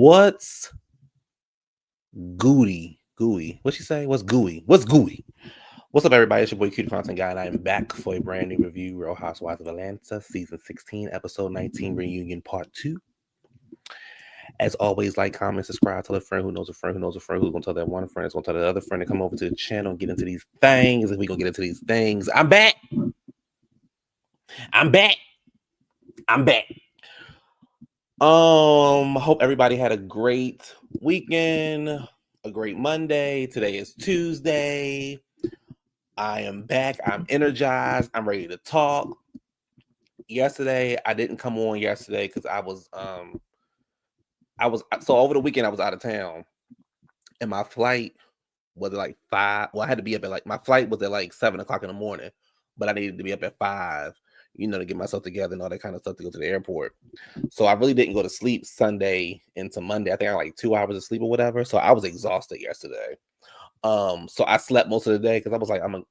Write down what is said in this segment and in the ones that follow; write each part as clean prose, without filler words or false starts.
What's gooey? Gooey. What'd she say? What's gooey? What's gooey? What's up, everybody? It's your boy, Cutie Content Guy, and I am back for a brand new review, Real Housewives of Atlanta, Season 16, Episode 19, Reunion Part 2. As always, like, comment, subscribe, tell a friend who knows a friend who knows a friend who's going to tell that one friend that's going to tell the other friend to come over to the channel and get into these things. If we going to get into these things, I'm back. Hope everybody had a great weekend, a great Monday. Today is Tuesday. I am back. I'm energized. I'm ready to talk. Yesterday, I didn't come on yesterday because I was so over the weekend I was out of town, and my flight was at like 5. Well, I had to be up at my flight was at like 7 o'clock in the morning, but I needed to be up at 5, to get myself together and all that kind of stuff to go to the airport. So I really didn't go to sleep Sunday into Monday. I think I had like 2 hours of sleep or whatever. So I was exhausted yesterday. So I slept most of the day because I was like, on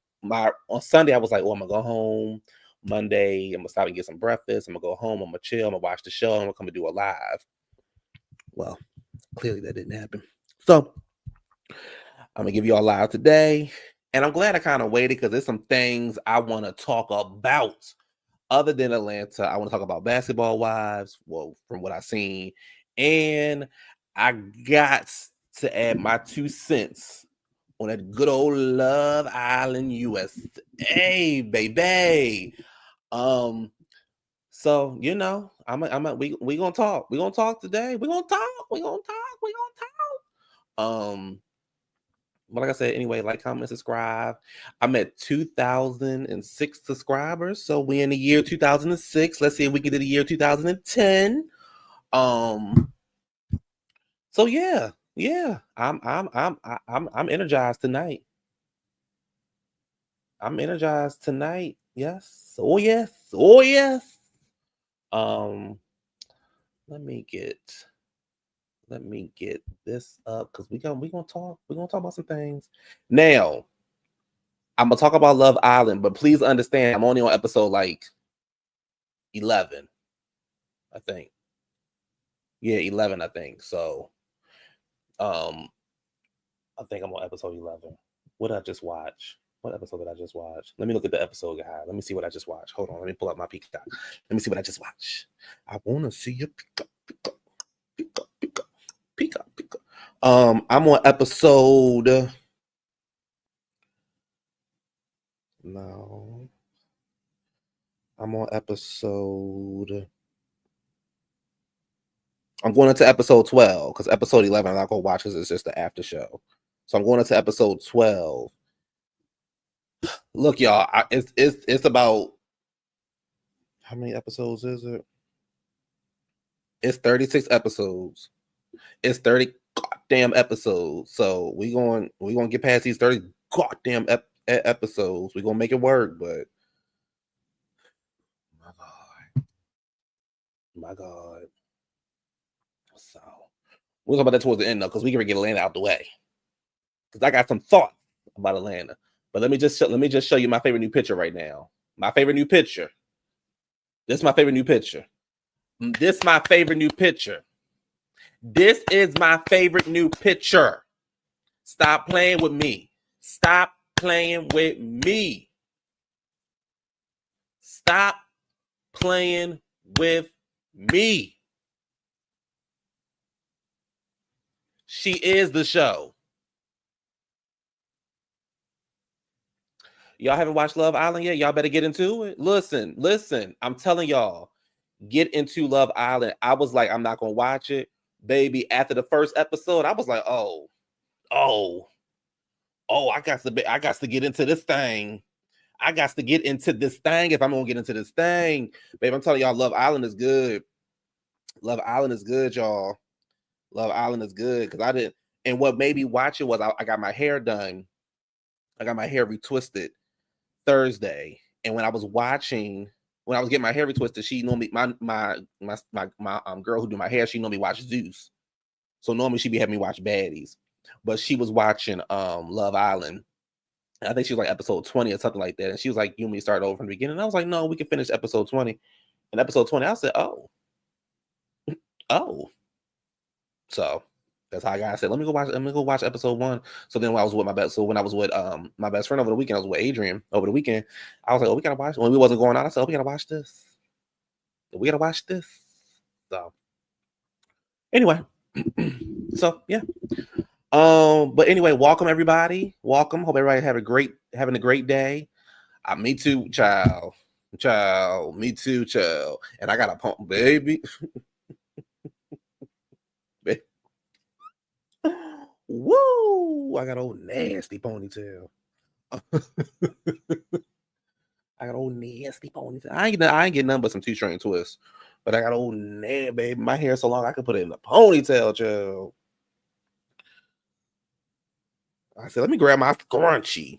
Sunday I was like, oh, I'm gonna go home. Monday, I'm gonna stop and get some breakfast. I'm gonna go home. I'm gonna chill. I'm gonna watch the show. I'm gonna come and do a live. Well, clearly that didn't happen. So I'm gonna give you all live today, and I'm glad I kind of waited because there's some things I want to talk about other than Atlanta. I want to talk about Basketball Wives. Well, from what I've seen, and I got to add my 2 cents on that good old Love Island, USA, baby. So we gonna talk. We gonna talk today. We gonna talk. But like I said, anyway, like, comment, subscribe. I'm at 2,006 subscribers. So we in the year 2006. Let's see if we can do the year 2010. So yeah. I'm energized tonight. Yes. Oh yes. Let me get this up because we're gonna talk about some things. Now, I'm gonna talk about Love Island, but please understand I'm only on episode like 11, I think. Yeah, 11, I think. So I think I'm on episode 11. What did I just watch? What episode did I just watch? Let me look at the episode guide. Let me see what I just watched. Hold on, let me pull up my Peacock. Let me see what I just watched. I wanna see your Peacock. I'm on episode. No. I'm on episode. I'm going into episode 12 because episode 11 I'm not gonna watch because it's just the after show. So I'm going into episode 12. Look, y'all, it's about, how many episodes is it? It's 36 episodes. It's 30 goddamn episodes. So we gonna get past these 30 goddamn episodes. We're gonna make it work, but my God. So we'll talk about that towards the end though, because we can get Atlanta out the way. Because I got some thoughts about Atlanta. But let me just show you my favorite new picture right now. My favorite new picture. This is my favorite new picture. This is my favorite new picture. This is my favorite new picture. Stop playing with me. Stop playing with me. Stop playing with me. She is the show. Y'all haven't watched Love Island yet? Y'all better get into it. Listen. I'm telling y'all, get into Love Island. I was like, I'm not gonna watch it, baby. After the first episode, I was like, oh, I got to get into this thing. I got to get into this thing if I'm gonna get into this thing, baby. I'm telling y'all, Love Island is good. Love Island is good, y'all. Love Island is good because I didn't. And what made me watch it was I got my hair done. I got my hair retwisted Thursday, and when I was getting my hair retwisted, she normally my girl who do my hair, she normally watch Zeus. So normally she be having me watch baddies, but she was watching Love Island. I think she was like episode 20 or something like that, and she was like, "You want me to start over from the beginning?" And I was like, "No, we can finish episode 20." And episode 20, I said, "Oh." So that's how I said, let me go watch episode 1. So then when I was with my best friend over the weekend, I was with Adrian over the weekend. I was like, oh, we gotta watch when we wasn't going out. I said, oh, we gotta watch this. We gotta watch this. So anyway, so yeah. But anyway, welcome everybody. Welcome. Hope everybody having a great day. Me too, child. Child. Me too, child. And I got a pump, baby. Woo! I got old nasty ponytail. I got old nasty ponytail. I ain't getting nothing but some 2-string twists. But I got old baby. My hair so long I could put it in a ponytail, child. I said, let me grab my scrunchie.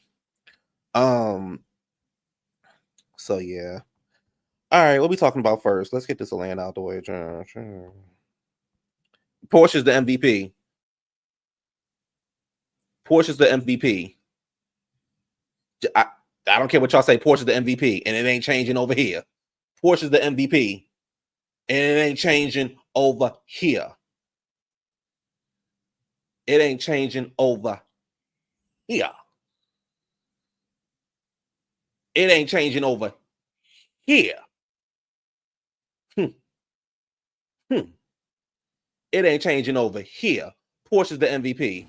So yeah. All right, what we talking about first? Let's get this land out the way. Portia's the MVP. Portia's the MVP. I don't care what y'all say. Portia's the MVP, and it ain't changing over here. Portia's the MVP, and it ain't changing over here. It ain't changing over here. It ain't changing over here. It ain't changing over here. Portia's the MVP.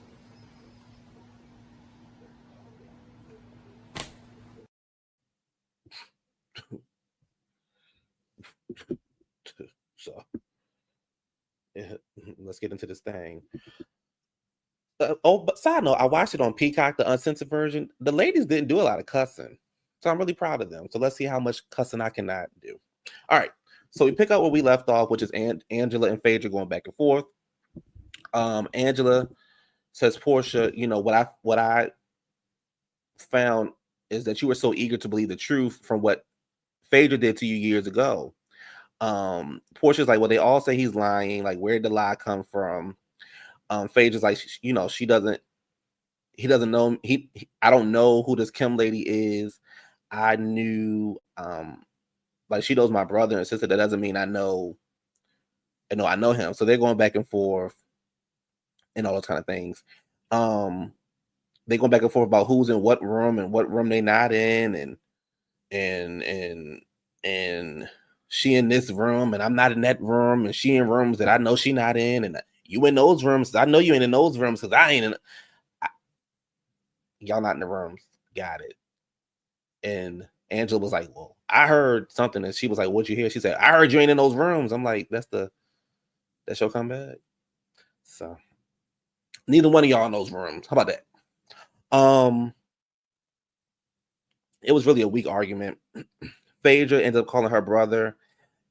So, yeah, let's get into this thing. But side note, I watched it on Peacock, the uncensored version. The ladies didn't do a lot of cussing, so I'm really proud of them. So let's see how much cussing I cannot do. All right, so we pick up where we left off, which is Angela and Phaedra going back and forth. Angela says, Porsha, you know what I found is that you were so eager to believe the truth from what Phaedra did to you years ago. Porsha's like, well, they all say he's lying. Like, where did the lie come from? Phaedra's like, he doesn't know. I don't know who this Kim lady is. I knew, like she knows my brother and sister. That doesn't mean I know him. So they're going back and forth and all those kind of things. They going back and forth about who's in what room and what room they not in, and she in this room and I'm not in that room, and she in rooms that I know she not in, and you in those rooms. I know you ain't in those rooms because I ain't in. Y'all not in the rooms. Got it. And Angela was like, well, I heard something. And she was like, what'd you hear? She said, I heard you ain't in those rooms. I'm like, that's your comeback. So neither one of y'all in those rooms. How about that? It was really a weak argument. Phaedra ended up calling her brother.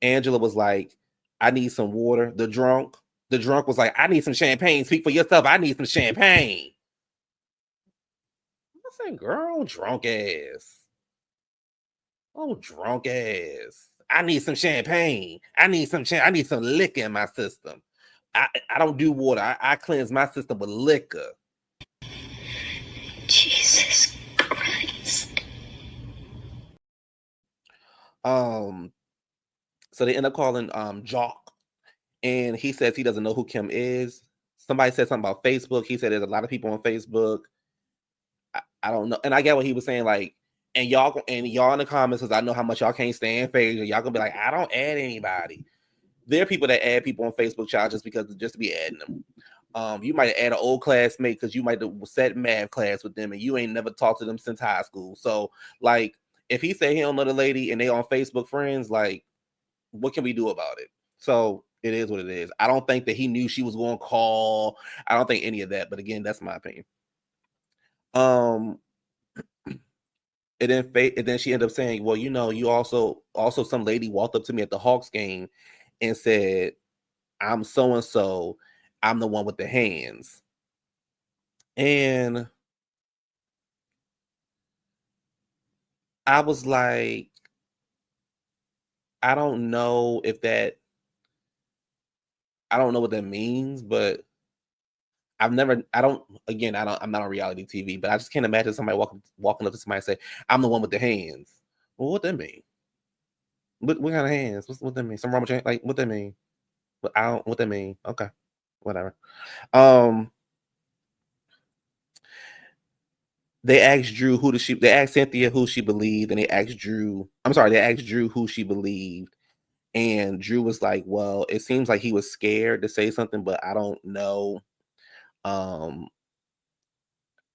Angela was like, I need some water. The drunk was like, I need some champagne. Speak for yourself. I need some champagne. I said, girl, drunk ass. Oh, drunk ass. I need some champagne. I need some liquor in my system. I don't do water. I cleanse my system with liquor. Jesus Christ. So they end up calling Jock, and he says he doesn't know who Kim is. Somebody said something about Facebook. He said there's a lot of people on Facebook. I don't know. And I get what he was saying, like, and y'all in the comments, because I know how much y'all can't stand Facebook. Y'all gonna be like, I don't add anybody. There are people that add people on Facebook, child, just to be adding them. You might add an old classmate because you might have sat math class with them and you ain't never talked to them since high school. So, like, if he say he don't know the lady and they on Facebook friends, like, what can we do about it? So it is what it is. I don't think that he knew she was going to call. I don't think any of that. But again, that's my opinion. And then she ended up saying, well, you know, you also some lady walked up to me at the Hawks game and said, I'm so and so, I'm the one with the hands. And I was like, I don't know what that means, but I'm not on reality TV, but I just can't imagine somebody walking up to somebody and say, I'm the one with the hands. Well, what that mean? What kind of hands? What that mean? Some wrong with your, like, what that mean? What that mean? Okay. whatever. Um, they asked Drew they asked Cynthia who she believed, and they asked Drew. I'm sorry, they asked Drew who she believed, and Drew was like, "Well, it seems like he was scared to say something, but I don't know. Um,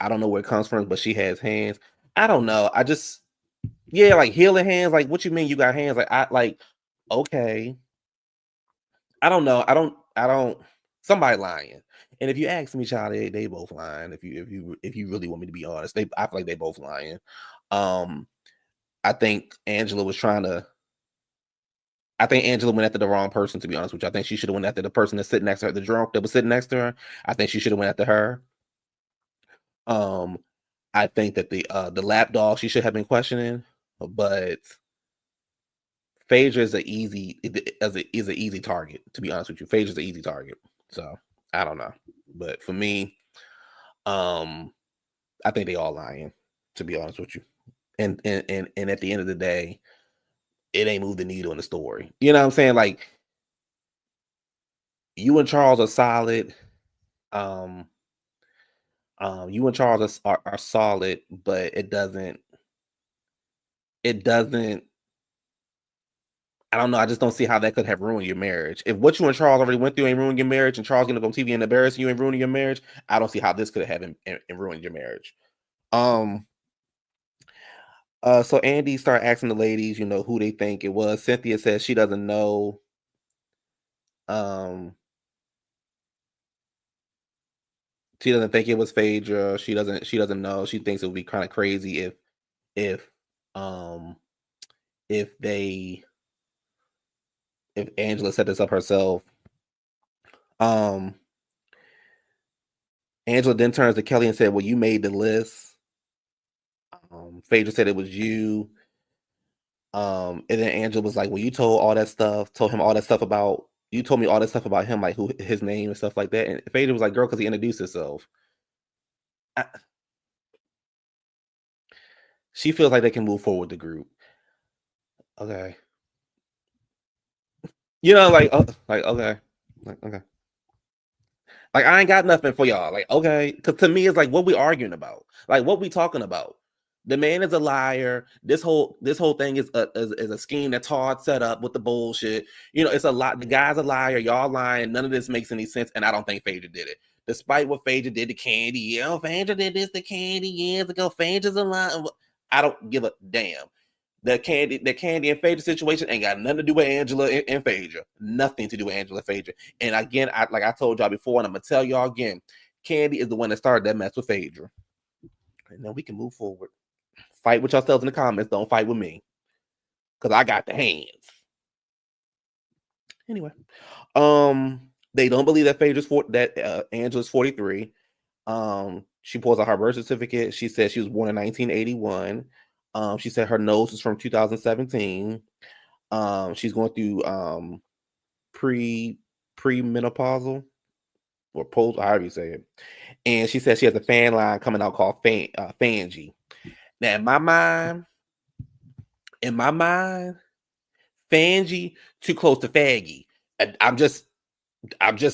I don't know where it comes from, but she has hands. I don't know. I just, yeah, like healing hands. Like, what you mean you got hands? Like, okay. I don't know. I don't. Somebody lying. And if you ask me, child, they both lying. If you really want me to be honest, I feel like they both lying. Um, I think Angela was trying to. I think Angela went after the wrong person. To be honest with you, I think she should have went after the person that's sitting next to her, the drunk that was sitting next to her. I think she should have went after her. Um, I think that the lap dog she should have been questioning, but Phaedra is is an easy target. To be honest with you, Phaedra's an easy target. So I don't know, but for me, I think they all lying. To be honest with you, and at the end of the day, it ain't moved the needle in the story. You know what I'm saying? Like you and Charles are solid. Um, you and Charles are solid, but it doesn't. I don't know. I just don't see how that could have ruined your marriage. If what you and Charles already went through ain't ruined your marriage, and Charles gonna go on TV and embarrass you and ruin your marriage, I don't see how this could have ruined your marriage. Um. So Andy started asking the ladies, who they think it was. Cynthia says she doesn't know. Um. She doesn't think it was Phaedra. She doesn't. She doesn't know. She thinks it would be kind of crazy if um if they if Angela set this up herself. Um. Angela then turns to Kelly and said, "Well, you made the list." Phaedra said it was you. And then Angela was like, "Well, you told him all that stuff about you told me all that stuff about him, like who his name and stuff like that." And Phaedra was like, "Girl, because he introduced himself." I, she feels like they can move forward the group. Okay, like okay, like okay. Like I ain't got nothing for y'all. Like okay, because to me it's like what we arguing about. Like what we talking about. The man is a liar. This whole thing is a scheme that Todd set up with the bullshit. It's a lot. The guy's a liar. Y'all lying. None of this makes any sense. And I don't think Phaedra did it. Despite what Phaedra did to Candy. Yeah, Phaedra did this to Candy years ago. Phaedra's a liar. I don't give a damn. The Candy and Phaedra situation ain't got nothing to do with Angela and Phaedra. Nothing to do with Angela and Phaedra. And again, like I told y'all before, and I'm gonna tell y'all again, Candy is the one that started that mess with Phaedra. And now we can move forward. Fight with yourselves in the comments. Don't fight with me, because I got the hands. Anyway, they don't believe that Angela's 43. She pulls out her birth certificate. She said she was born in 1981. She said her nose is from 2017. She's going through premenopausal or post, however you say it. And she said she has a fan line coming out called Fangy. Now, in my mind, Fangy too close to Faggy. I'm just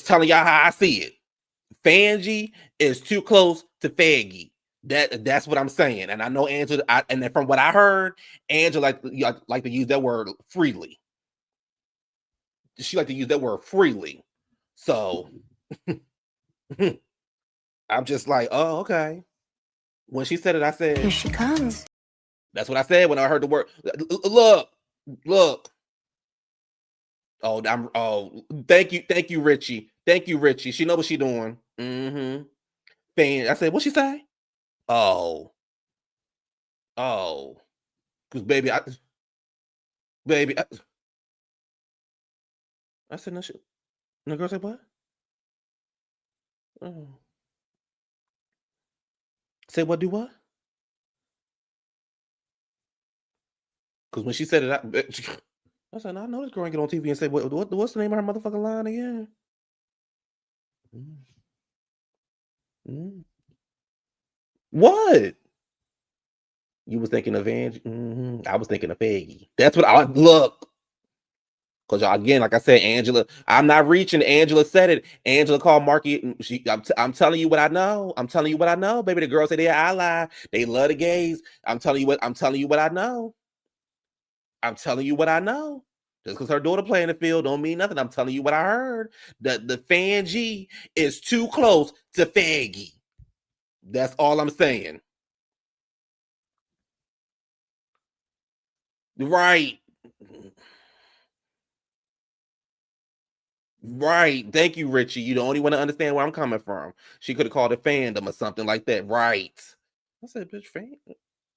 telling y'all how I see it. Fangy is too close to Faggy. That's what I'm saying. And I know Angela. And then from what I heard, Angela like to use that word freely. She like to use that word freely. So I'm just like, oh, okay. When she said it, I said, Here she comes. that's what I said when I heard the word. Look. Thank you, Richie. Thank you, Richie. She know what she doing. Mm-hmm. I said, what she say? Oh, because baby, I said no shit. And the girl said, what? Oh. Say what? Do what? Because when she said it, I said, I know this girl ain't get on TV and say, what's the name of her motherfucking line again? Mm. What? You was thinking of Angie? Mm-hmm. I was thinking of Peggy. That's what I look. Because y'all, again, like I said, Angela, I'm not reaching. Angela said it. Angela called Marky. I'm telling you what I know. I'm telling you what I know, baby. The girls say they're ally. They love the gays. I'm telling you what I know. I'm telling you what I know. Just because her daughter playing the field don't mean nothing. I'm telling you what I heard. The fan G is too close to Faggy. That's all I'm saying. Right. Right. Thank you, Richie. You the only one to understand where I'm coming from. She could have called it fandom or something like that. Right. I said, bitch, fan.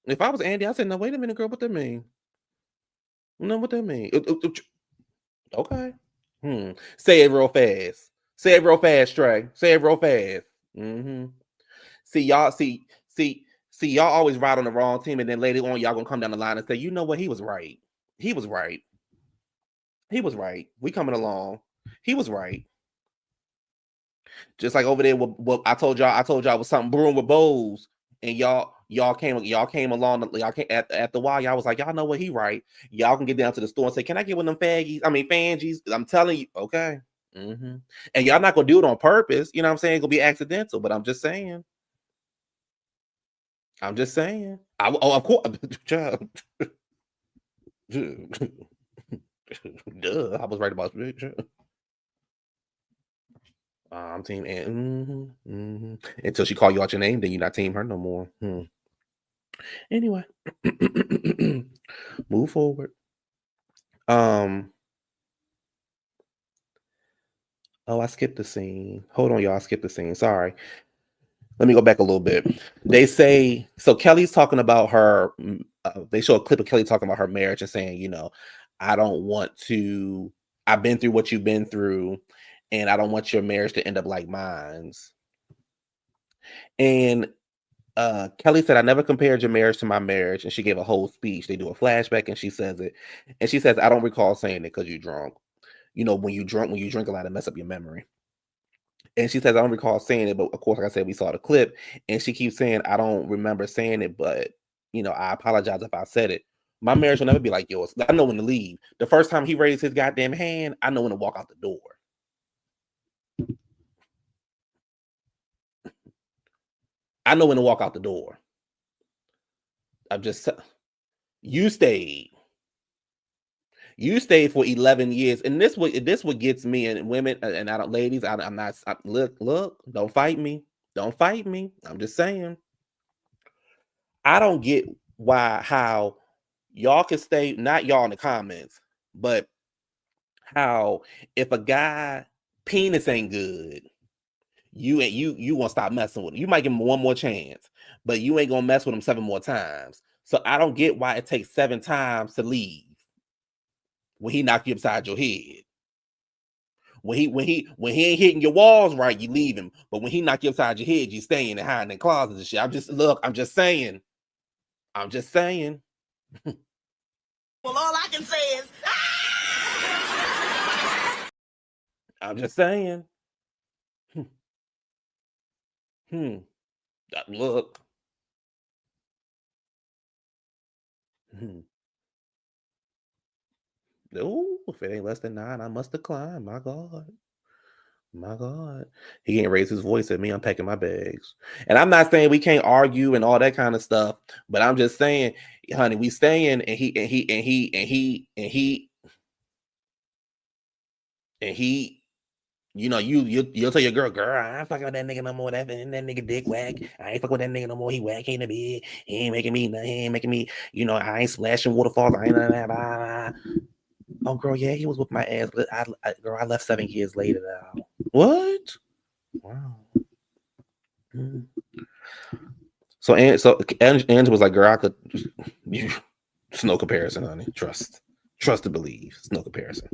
If I was Andy, I said, no, wait a minute, girl. What that mean? No, what that mean? Okay. Say it real fast. Say it real fast, Trey. Say it real fast. Mm-hmm. See, y'all always ride on the wrong team, and then later on, y'all gonna come down the line and say, you know what? He was right. He was right. He was right. We coming along. He was right. Just like over there, what I told y'all was something brewing with Bose, and y'all came along. Y'all came at the while. Y'all was like, y'all know what? He right. Y'all can get down to the store and say, can I get one of them faggies? I mean, fangies. I'm telling you, okay. Mm-hmm. And y'all not gonna do it on purpose. You know what I'm saying? It's gonna be accidental. But I'm just saying. I'm just saying. Of course. Duh, I was right about it. I'm team and until she call you out your name, then you're not team her no more. Anyway, move forward. Oh, I skipped the scene. Hold on, y'all. I skipped the scene. Sorry. Let me go back a little bit. They say so. Kelly's talking about her. They show a clip of Kelly talking about her marriage and saying, you know, I don't want to. I've been through what you've been through, and I don't want your marriage to end up like mine's. And Kelly said, I never compared your marriage to my marriage. And she gave a whole speech. They do a flashback and she says it. And she says, I don't recall saying it because you're drunk. You know, when you drink a lot, it mess up your memory. And she says, I don't recall saying it, but of course, like I said, we saw the clip. And she keeps saying, I don't remember saying it, but you know, I apologize if I said it. My marriage will never be like yours. I know when to leave. The first time he raised his goddamn hand, I know when to walk out the door. I know when to walk out the door. I'm just you stayed. You stayed for 11 years, and this what gets me and women and I don't, ladies. I'm not. Look, don't fight me. Don't fight me. I'm just saying. I don't get how y'all can stay. Not y'all in the comments, but how if a guy penis ain't good, you gonna stop messing with him. You might give him one more chance, but you ain't gonna mess with him 7 more times. So I don't get why it takes 7 times to leave when he knock you upside your head. When he ain't hitting your walls right, you leave him. But when he knock you upside your head, you staying and hiding in closets and shit. I'm just saying. I'm just saying. Well, all I can say is I'm just saying. Look. Oh, if it ain't less than 9, I must decline. My God. My God. He can't raise his voice at me. I'm packing my bags. And I'm not saying we can't argue and all that kind of stuff, but I'm just saying, honey, we staying and he, you know, you'll tell your girl, I ain't fucking with that nigga no more. That nigga dick whack. I ain't fucking with that nigga no more. He whack in the bed. He ain't making me, you know, I ain't splashing waterfalls. I ain't none of that. Blah, blah. Oh, girl, yeah, he was with my ass, but girl, I left 7 years later now. What? Wow. So Angela was like, girl, I could. It's no comparison, honey. Trust to believe. It's no comparison.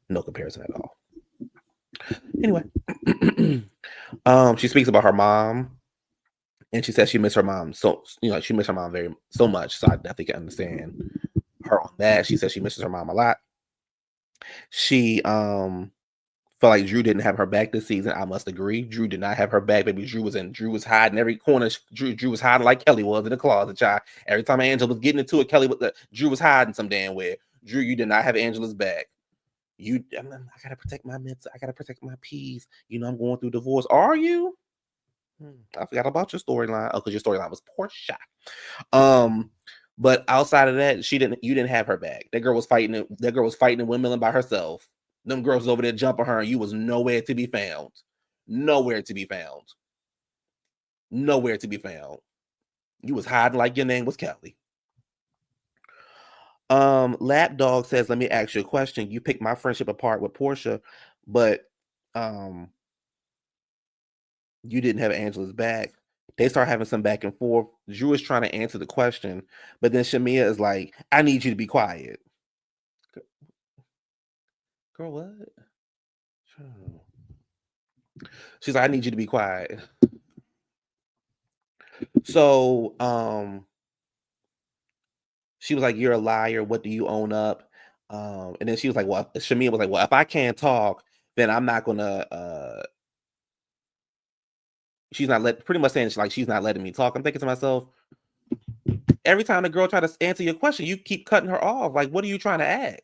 No comparison at all. Anyway, she speaks about her mom, and she says she missed her mom. So she missed her mom so much. So I definitely can understand her on that. She says she misses her mom a lot. She felt like Drew didn't have her back this season. I must agree. Drew did not have her back, baby. Drew was hiding every corner. Drew was hiding like Kelly was in the closet, child. Every time Angela was getting into it, Drew was hiding some damn way. Drew, you did not have Angela's back. I gotta protect my mental. I gotta protect my peace. I'm going through divorce. Are you? I forgot about your storyline. Oh, because your storyline was Porsha. But outside of that, you didn't have her back. That girl was fighting it. That girl was fighting in Windmill by herself. Them girls over there jumping her, and you was nowhere to be found. Nowhere to be found. Nowhere to be found. You was hiding like your name was Kelly. Lapdog says, let me ask you a question. You picked my friendship apart with Porsha, but you didn't have Angela's back. They start having some back and forth. Drew is trying to answer the question, but then Shamea is like, I need you to be quiet. Girl, what? She's like, I need you to be quiet. So, she was like, you're a liar. What do you own up? And then she was like, well, Shamea was like, well, if I can't talk, then I'm not gonna, pretty much saying she's not letting me talk. I'm thinking to myself, every time the girl try to answer your question, you keep cutting her off. Like, what are you trying to ask?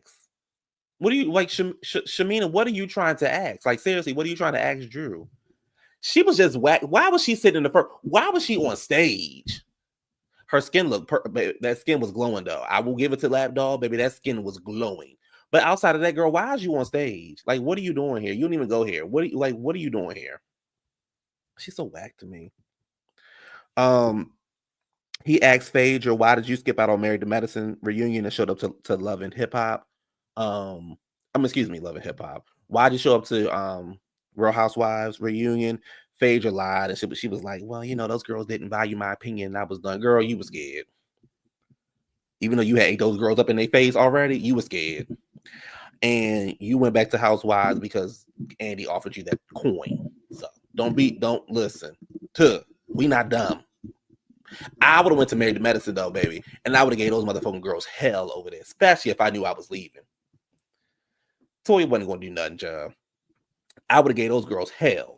What are you like, Shamina? What are you trying to ask? Like, seriously, what are you trying to ask Drew? She was just whack. Why was she sitting in the first? Why was she on stage? Her skin looked that skin was glowing though. I will give it to Lapdog, baby. That skin was glowing. But outside of that, girl, why is you on stage? Like, what are you doing here? You don't even go here. What are you doing here? She's so whack to me. He asked Phaedra, why did you skip out on Married to Medicine reunion and showed up to Love and Hip Hop? Excuse me, Love and Hip Hop. Why did you show up to Real Housewives reunion? Phaedra lied, and she was like, well, those girls didn't value my opinion, and I was done. Girl, you were scared. Even though you had those girls up in their face already, you were scared. And you went back to Housewives because Andy offered you that coin. So don't listen. We not dumb. I would have went to Married to Medicine though, baby, and I would have gave those motherfucking girls hell over there, especially if I knew I was leaving. Toya wasn't gonna do nothing, job. I would have gave those girls hell.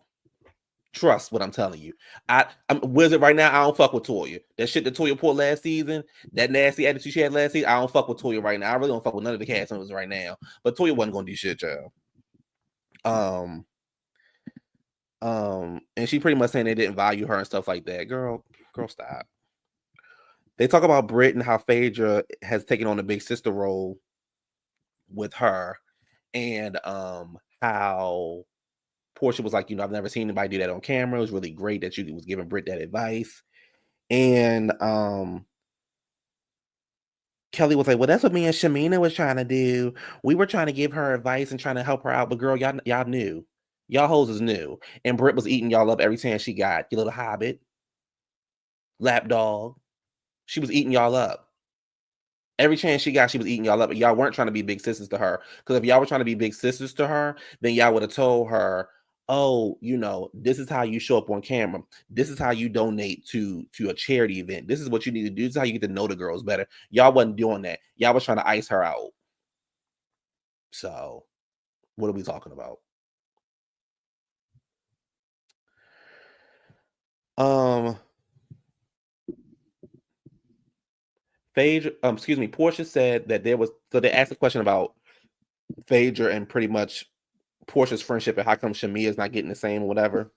Trust what I'm telling you. I'm Wizard right now. I don't fuck with Toya. That shit that Toya pulled last season, that nasty attitude she had last season, I don't fuck with Toya right now. I really don't fuck with none of the cast members right now. But Toya wasn't gonna do shit, job. And she pretty much saying they didn't value her and stuff like that. Girl, stop. They talk about Britt and how Phaedra has taken on a big sister role with her, and how Porsha was like, I've never seen anybody do that on camera. It was really great that you was giving Britt that advice. And Kelly was like, well, that's what me and Shamina was trying to do. We were trying to give her advice and trying to help her out, but girl, y'all knew. Y'all hoes is new. And Britt was eating y'all up every chance she got. You little hobbit. Lapdog. She was eating y'all up. Every chance she got, she was eating y'all up. But y'all weren't trying to be big sisters to her. Because if y'all were trying to be big sisters to her, then y'all would have told her, oh, this is how you show up on camera. This is how you donate to a charity event. This is what you need to do. This is how you get to know the girls better. Y'all wasn't doing that. Y'all was trying to ice her out. So, what are we talking about? Porsha said that so they asked a question about Phaedra and pretty much Porsha's friendship and how come Shamea is not getting the same or whatever.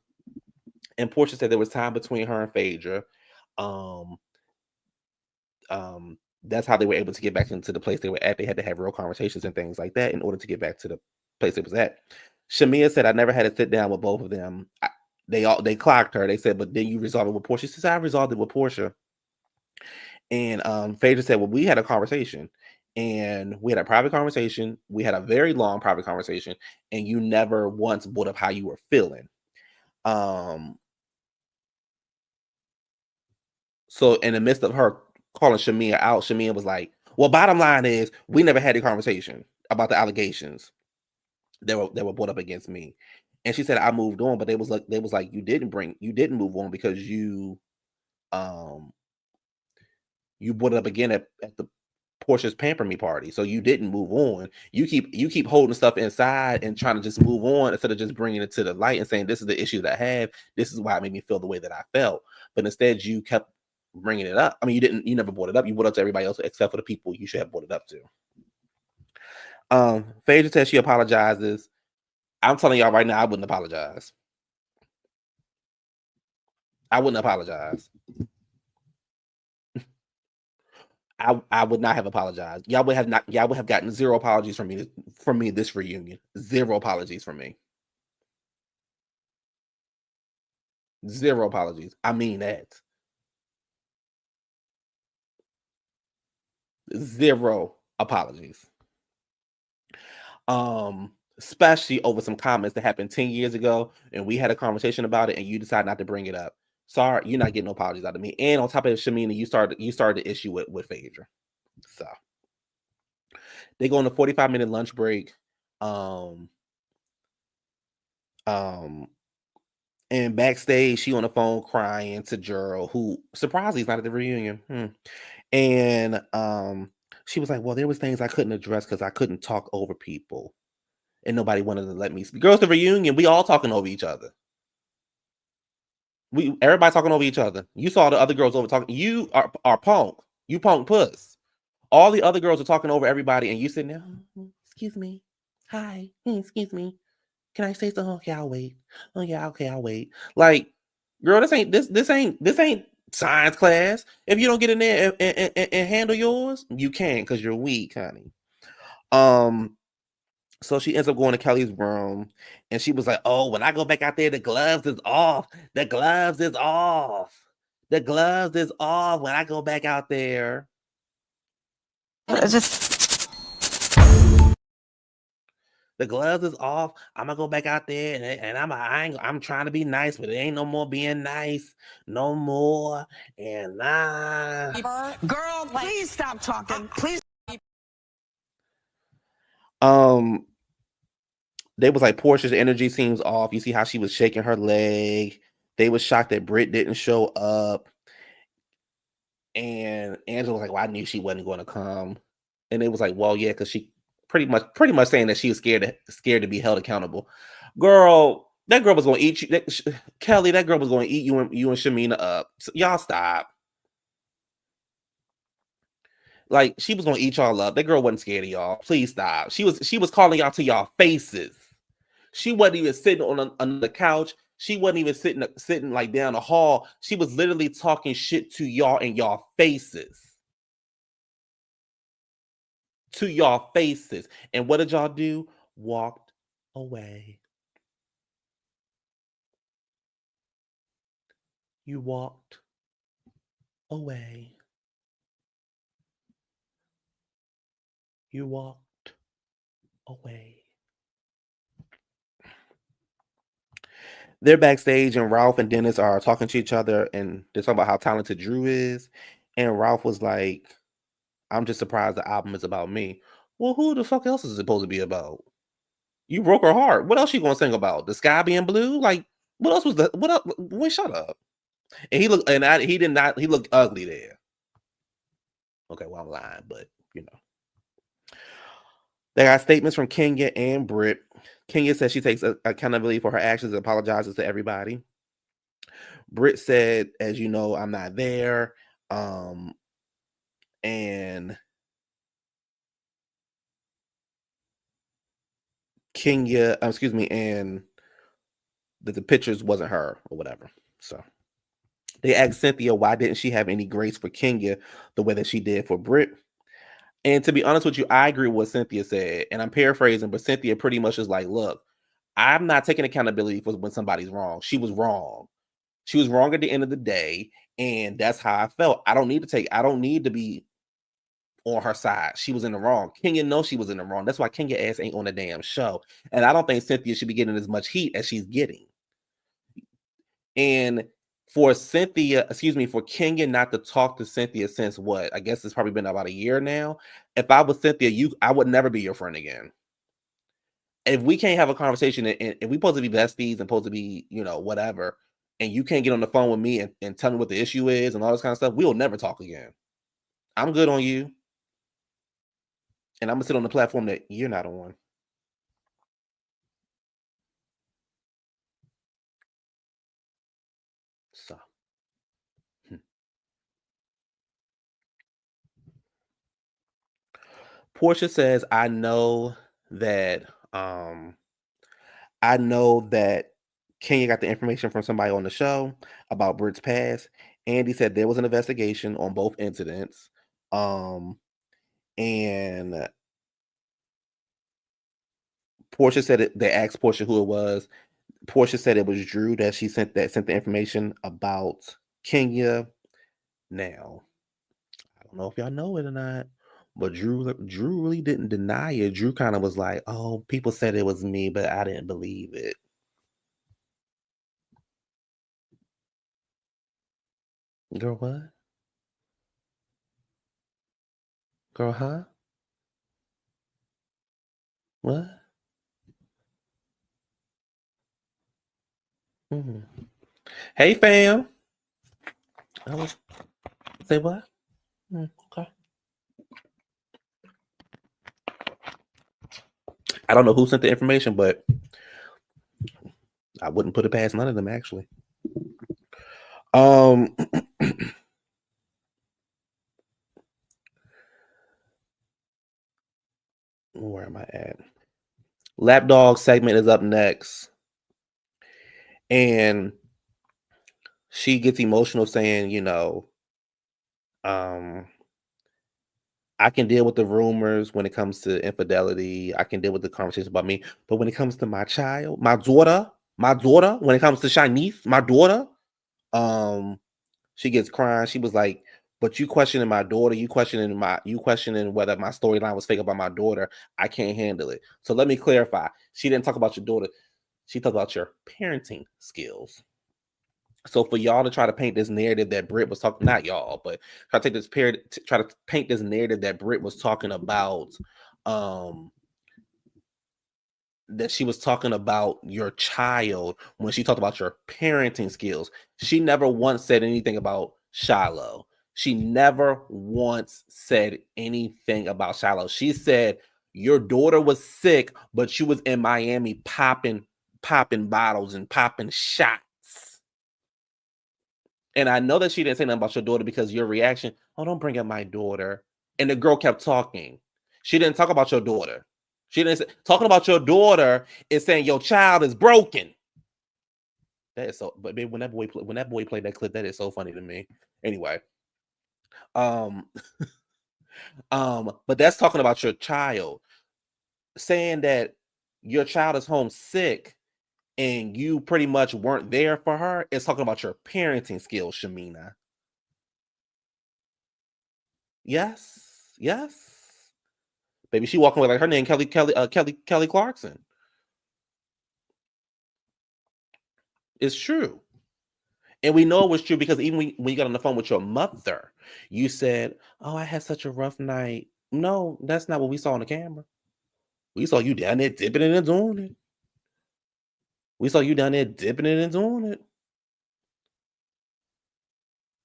And Porsha said there was time between her and Phaedra. That's how they were able to get back into the place they were at. They had to have real conversations and things like that in order to get back to the place it was at. Shamea said, I never had to sit down with both of them. They clocked her. They said, but then you resolved it with Porsha. She said, I resolved it with Porsha. And Phaedra said, well, we had a conversation. And we had a private conversation. We had a very long private conversation. And you never once brought up how you were feeling. So in the midst of her calling Shamea out, Shamea was like, well, bottom line is we never had a conversation about the allegations that were brought up against me. And she said, I moved on, but they was like, you didn't move on because you brought it up again at the Porsha's Pamper Me party. So you didn't move on. You keep holding stuff inside and trying to just move on instead of just bringing it to the light and saying, this is the issue that I have. This is why it made me feel the way that I felt. But instead you kept bringing it up. I mean, you never brought it up. You brought it up to everybody else except for the people you should have brought it up to. Phaedra says she apologizes. I'm telling y'all right now, I wouldn't apologize. I wouldn't apologize. I would not have apologized. Y'all would have gotten zero apologies from me this reunion. Zero apologies from me. Zero apologies. I mean that. Zero apologies. Especially over some comments that happened 10 years ago, and we had a conversation about it, and you decide not to bring it up. Sorry, you're not getting no apologies out of me. And on top of it, Shamea, you started the issue with Phaedra. So they go on a 45-minute lunch break. Um, um, and backstage, she on the phone crying to Gerald, who surprisingly is not at the reunion. And she was like, "Well, there was things I couldn't address because I couldn't talk over people, and nobody wanted to let me speak." Girls, the reunion, we all talking over each other. Everybody talking over each other. You saw the other girls over talking. You are punk. You punk puss. All the other girls are talking over everybody, and you sitting there. "Oh, excuse me. Hi. Excuse me. Can I say something? Okay, I'll wait. Oh yeah, okay, I'll wait." Like, girl, this ain't science class. If you don't get in there and handle yours, you can because you're weak, honey. So she ends up going to Kelly's room, and she was like, "Oh, when I go back out there, the gloves is off. The gloves is off. The gloves is off when I go back out there." The gloves is off. I'm gonna go back out there, and I'm trying to be nice, but it ain't no more being nice, no more. And girl, please stop talking. Please. They was like, Porsha's energy seems off. You see how she was shaking her leg. They was shocked that Britt didn't show up. And Angela was like, "Well, I knew she wasn't going to come." And it was like, "Well, yeah, because she pretty much saying that she was scared to be held accountable." Girl, that girl was going to eat you. Kelly, that girl was going to eat you and Shamea up. So y'all stop. Like, she was going to eat y'all up. That girl wasn't scared of y'all. Please stop. She was calling y'all to y'all faces. She wasn't even sitting on the couch. She wasn't even sitting like down the hall. She was literally talking shit to y'all in y'all faces. To y'all faces. And what did y'all do? Walked away. You walked away. You walked away. They're backstage, and Ralph and Dennis are talking to each other, and they're talking about how talented Drew is. And Ralph was like, "I'm just surprised the album is about me." Well, who the fuck else is it supposed to be about? You broke her heart. What else you gonna sing about? The sky being blue? Like, what else was the what up? Wait, shut up. And he looked, he did not, he looked ugly there. Okay, well, I'm lying, but you know. They got statements from Kenya and Britt. Kenya says she takes accountability for her actions and apologizes to everybody. Britt said, "As you know, I'm not there." And Kenya, excuse me, and that the pictures wasn't her or whatever. So they asked Cynthia why didn't she have any grace for Kenya the way that she did for Britt. And to be honest with you, I agree with what Cynthia said, and I'm paraphrasing, but Cynthia pretty much is like, "Look, I'm not taking accountability for when somebody's wrong. She was wrong. She was wrong at the end of the day, and that's how I felt. I don't need to be on her side. She was in the wrong. Kenya knows she was in the wrong. That's why Kenya ass ain't on the damn show. And I don't think Cynthia should be getting as much heat as she's getting. And for Kenya not to talk to Cynthia since what? I guess it's probably been about a year now. If I was Cynthia, I would never be your friend again. If we can't have a conversation, and if we supposed to be besties and supposed to be, whatever, and you can't get on the phone with me and tell me what the issue is and all this kind of stuff, we'll never talk again. I'm good on you. And I'm gonna sit on the platform that you're not on. So Porsha says, I know that Kenya got the information from somebody on the show about Britt's past. Andy said there was an investigation on both incidents. And Porsha said they asked Porsha who it was. Porsha said it was Drew that she sent the information about Kenya. Now, I don't know if y'all know it or not, but Drew really didn't deny it. Drew kind of was like, "Oh, people said it was me, but I didn't believe it." Girl, what? Girl, huh? What? Hmm. Hey, fam. I was say what? Okay. I don't know who sent the information, but I wouldn't put it past none of them actually. Where am I at? Lapdog segment is up next, and she gets emotional saying, I can deal with the rumors when it comes to infidelity. I can deal with the conversation about me, but when it comes to my child, my daughter, when it comes to Shanice, my daughter, she gets crying. She was like, "But you questioning my daughter, you questioning whether my storyline was fake about my daughter. I can't handle it." So let me clarify. She didn't talk about your daughter. She talked about your parenting skills. So for y'all to try to paint this narrative that Britt was talking, not y'all, but try to paint this narrative that Britt was talking about, that she was talking about your child when she talked about your parenting skills. She never once said anything about Shiloh. She never once said anything about Shiloh. She said your daughter was sick, but she was in Miami popping bottles and popping shots. And I know that she didn't say nothing about your daughter because your reaction, "Oh, don't bring up my daughter." And the girl kept talking. She didn't talk about your daughter. She didn't say, talking about your daughter is saying your child is broken. That is so. But babe, when that boy played that clip, that is so funny to me. Anyway, um, but that's talking about your child, saying that your child is homesick and you pretty much weren't there for her. It's talking about your parenting skills, Shamina. Yes. Baby, she walking with like her name Kelly Clarkson. It's true. And we know it was true because even when you got on the phone with your mother, you said, "Oh, I had such a rough night." No, that's not what we saw on the camera. We saw you down there dipping it and doing it. We saw you down there dipping it and doing it.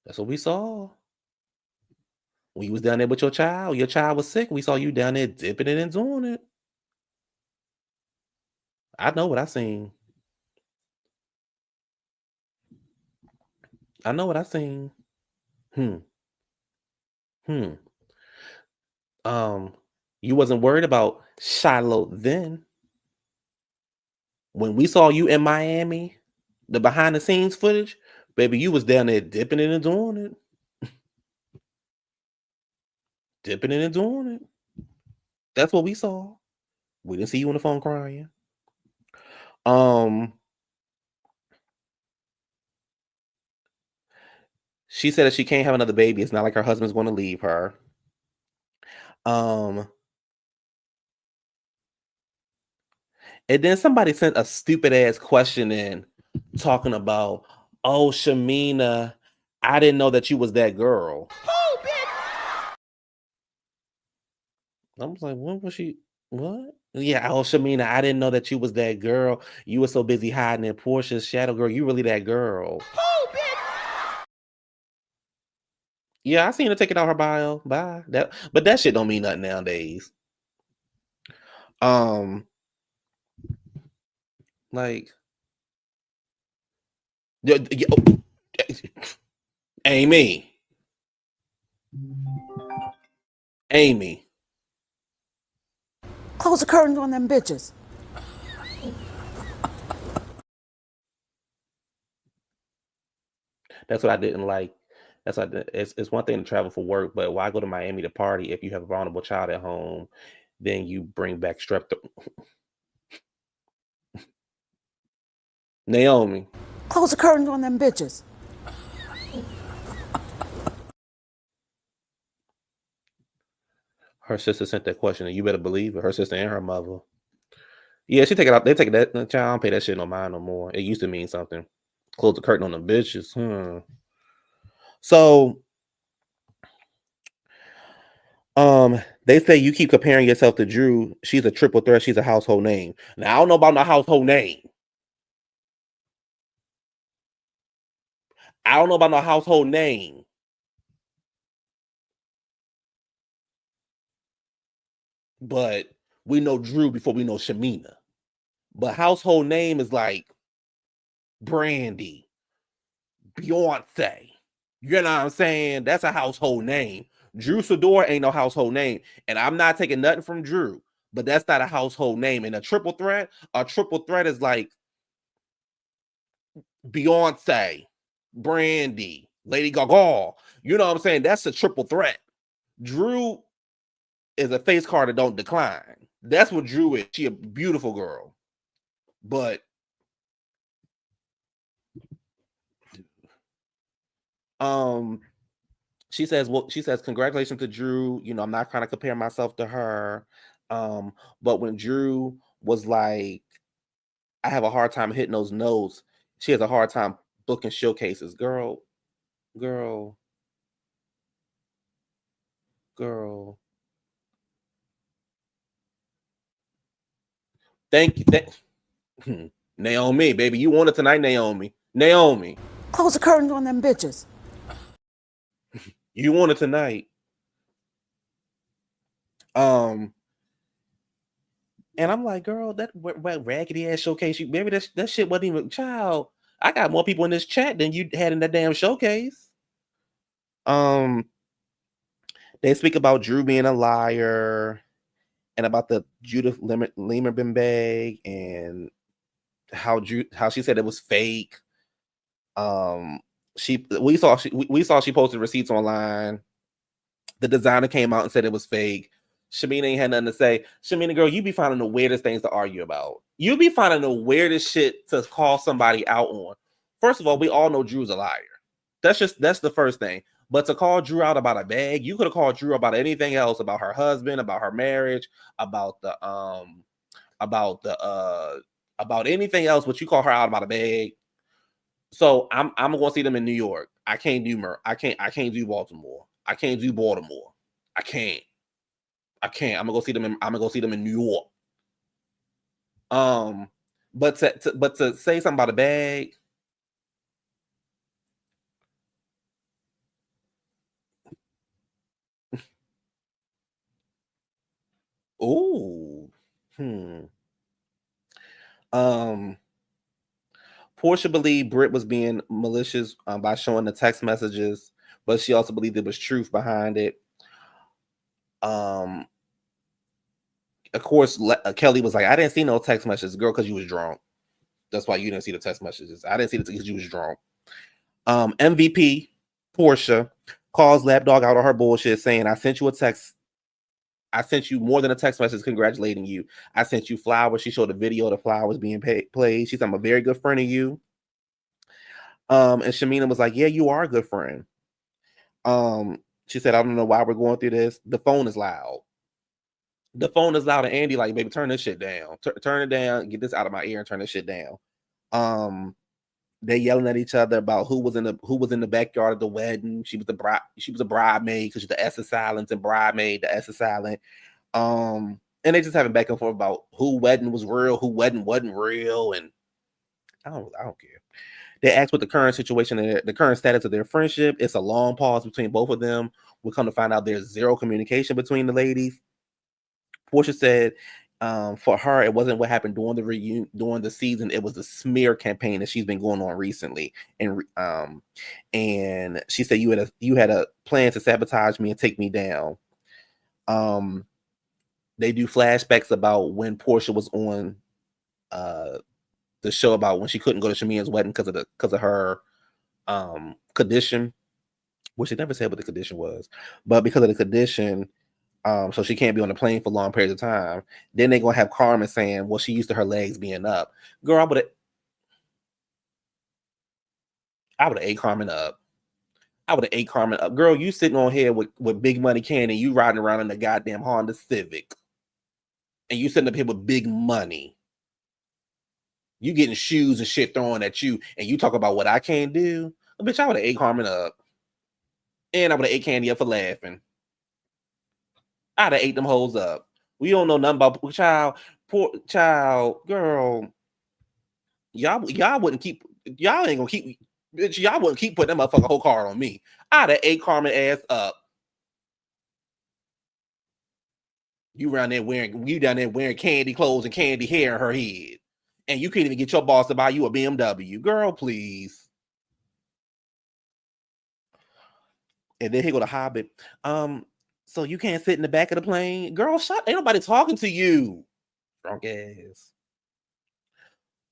That's what we saw. When you was down there with your child was sick. We saw you down there dipping it and doing it. I know what I seen. I know what I seen. Hmm. Hmm. You wasn't worried about Shiloh then. When we saw you in Miami, the behind the scenes footage, baby, you was down there dipping it and doing it. Dipping it and doing it. That's what we saw. We didn't see you on the phone crying. She said that she can't have another baby. It's not like her husband's going to leave her. And then somebody sent a stupid ass question in talking about, "Oh, Shamina, I didn't know that you was that girl." I was like, "What was she? What?" Yeah, "Oh, Shamina, I didn't know that you was that girl. You were so busy hiding in Portia's shadow, girl. You really that girl." Yeah, I seen her take it out her bio. Bye. But that shit don't mean nothing nowadays. Like, Amy. Close the curtains on them bitches. That's what I didn't like. That's what it's one thing to travel for work, but why go to Miami to party if you have a vulnerable child at home? Then you bring back strep throat. Naomi. Close the curtains on them bitches. Her sister sent that question, and you better believe it. Her sister and her mother. Yeah, she take it out. They take that. Child, I don't pay that shit no mind no more. It used to mean something. Close the curtain on the bitches. So, they say you keep comparing yourself to Drew. She's a triple threat. She's a household name. Now I don't know about no household name. I don't know about no household name. But we know Drew before we know Shamea. But household name is like Brandy, Beyonce. You know what I'm saying? That's a household name. Drew Sidor ain't no household name. And I'm not taking nothing from Drew, but that's not a household name. And a triple threat is like Beyonce, Brandy, Lady Gaga. You know what I'm saying? That's a triple threat. Drew is a face card that don't decline. That's what Drew is. She a beautiful girl. But she says, congratulations to Drew. You know, I'm not trying to compare myself to her. But when Drew was like, I have a hard time hitting those notes, she has a hard time booking showcases. Girl. Thank you. Naomi, baby, you want it tonight, Naomi. Close the curtains on them bitches. You want it tonight. And I'm like, girl, that raggedy ass showcase, maybe that shit wasn't even, child. I got more people in this chat than you had in that damn showcase. They speak about Drew being a liar and about the Judith Lieberman and how she said it was fake. We saw she posted receipts online. The designer came out and said it was fake. Shamea ain't had nothing to say. Shamea, girl, you be finding the weirdest things to argue about. You be finding the weirdest shit to call somebody out on. First of all, we all know Drew's a liar. That's the first thing. But to call Drew out about a bag, you could have called Drew about anything else, about her husband, about her marriage, about anything else, but you call her out about a bag. So I'm gonna see them in New York. I can't do do Baltimore. I can't do Baltimore. I can't. I'm gonna go see them in New York. But to say something about a bag. Oh. Porsha believed Britt was being malicious by showing the text messages, but she also believed there was truth behind it. Of course, Kelly was like, I didn't see no text messages, girl, because you was drunk. That's why you didn't see the text messages. I didn't see it because you was drunk. MVP Porsha calls Lapdog out on her bullshit, saying, I sent you a text. I sent you more than a text message congratulating you. I sent you flowers. She showed a video of the flowers being played. She said, I'm a very good friend of you. And Shamea was like, yeah, you are a good friend. She said, I don't know why we're going through this. The phone is loud. And Andy like, baby, turn this shit down. Turn it down. Get this out of my ear and turn this shit down. They yelling at each other about who was in the backyard of the wedding. She was a bridemaid because the S is silent, and bridemaid, the S is silent. And they just having back and forth about who wedding was real, who wedding wasn't real, and I don't care. They asked what the current situation, the current status of their friendship. It's a long pause between both of them. We'll come to find out there's zero communication between the ladies. Porsha said, for her, it wasn't what happened during the season. It was the smear campaign that she's been going on recently, and she said you had a plan to sabotage me and take me down. they do flashbacks about when Porsha was on the show about when she couldn't go to Shamea's wedding because of her condition, which they never said what the condition was, but because of the condition, so she can't be on the plane for long periods of time. Then they're gonna have Carmen saying, well, she used to her legs being up. Girl, I would have ate Carmen up. I would have ate Carmen up. Girl, you sitting on here with Big Money Candy, you riding around in the goddamn Honda Civic. And you sitting up here with big money. You getting shoes and shit thrown at you, and you talk about what I can't do. Bitch, I would have ate Carmen up. And I would have ate Candy up for laughing. I'd have ate them hoes up. We don't know nothing about poor child, girl. Y'all wouldn't keep, y'all ain't gonna keep, bitch, y'all wouldn't keep putting that motherfucking whole card on me. I'd have ate Carmen ass up. You down there wearing candy clothes and candy hair in her head. And you can't even get your boss to buy you a BMW. Girl, please. And then here go the Hobbit. So you can't sit in the back of the plane? Girl, shut. Ain't nobody talking to you. Drunk ass.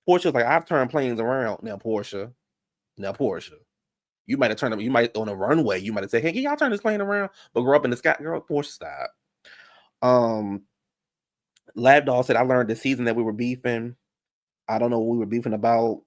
Porsha's like, I've turned planes around. Now, Porsha. You might have turned them, you might on a runway, you might have said, hey, can y'all turn this plane around? But grow up in the sky, girl, Porsha, stop. Lab Dog said, I learned this season that we were beefing. I don't know what we were beefing about.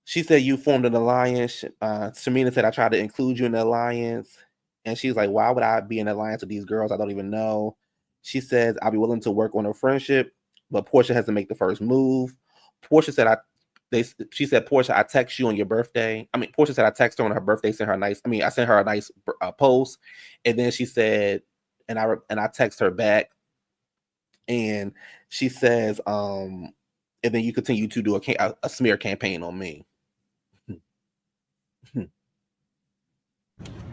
She said you formed an alliance. Shamea said I tried to include you in the alliance. And she's like, why would I be in an alliance with these girls I don't even know? She says, I'll be willing to work on a friendship, but Porsha has to make the first move. Porsha said, she said, Porsha, I text you on your birthday. I mean, Porsha said I text her on her birthday, I sent her a nice post. And then she said, and I text her back. And she says, and then you continue to do a smear campaign on me.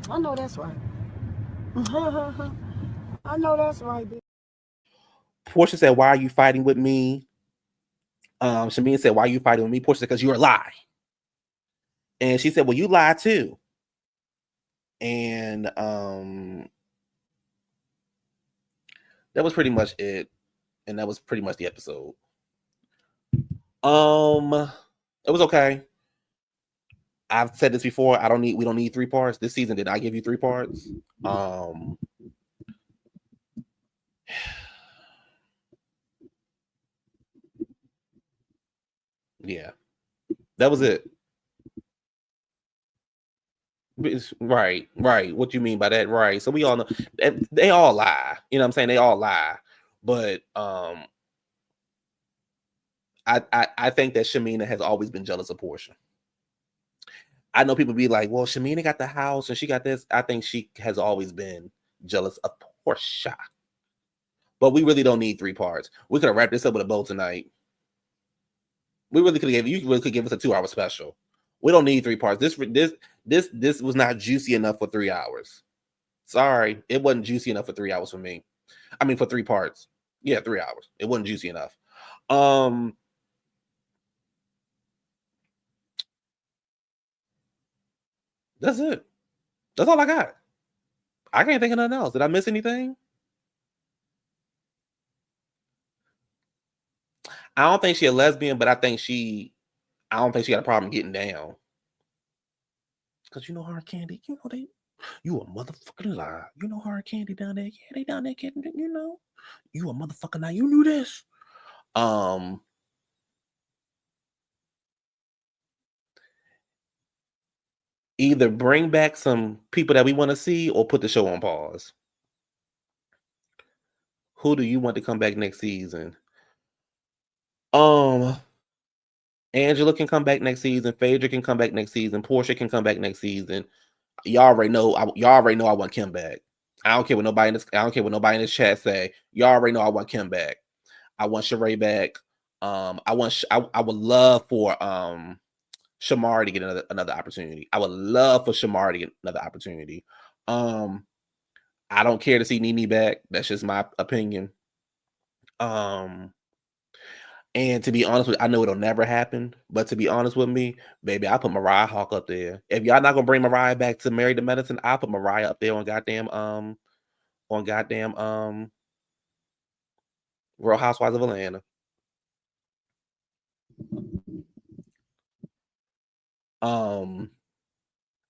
I know that's right. I know that's right, bitch. Porsha said, why are you fighting with me? Shamea said, why are you fighting with me? Porsha said, because you're a lie. And she said, well, you lie too. And that was pretty much it. And that was pretty much the episode. It was okay. I've said this before. We don't need 3 parts. This season did not give you 3 parts. Yeah. That was it. Right. What you mean by that? Right. So we all know they all lie. You know what I'm saying? They all lie. But I think that Shamea has always been jealous of Porsha. I know people be like, well, Shamea got the house and she got this. I think she has always been jealous of Porsha. But we really don't need 3 parts. We could have wrapped this up with a bow tonight. You really could give us a 2-hour special. We don't need 3 parts. This was not juicy enough for 3 hours. Sorry, it wasn't juicy enough for 3 hours for me. I mean, for 3 parts. Yeah, 3 hours. It wasn't juicy enough. That's it. That's all I got. I can't think of nothing else. Did I miss anything? I don't think she's a lesbian, but I don't think she got a problem getting down. Because you know her and Candy, you a motherfucking lie. You know her and Candy down there. Yeah, they down there getting, you a motherfucking lie. You knew this. Either bring back some people that we want to see or put the show on pause. Who do you want to come back next season? Angela can come back next season. Phaedra can come back next season. Porsha can come back next season. Y'all already know I want Kim back. I don't care what nobody in this chat say. Y'all already know I want Kim back. I want Sheree back. I would love for Shamar to get another opportunity. I would love for Shamar to get another opportunity. I don't care to see Nene back. That's just my opinion. And to be honest with you, I know it'll never happen, but to be honest with me, baby, I put Mariah Hawk up there. If y'all not gonna bring Mariah back to Married to Medicine, I'll put Mariah up there on goddamn Real Housewives of Atlanta.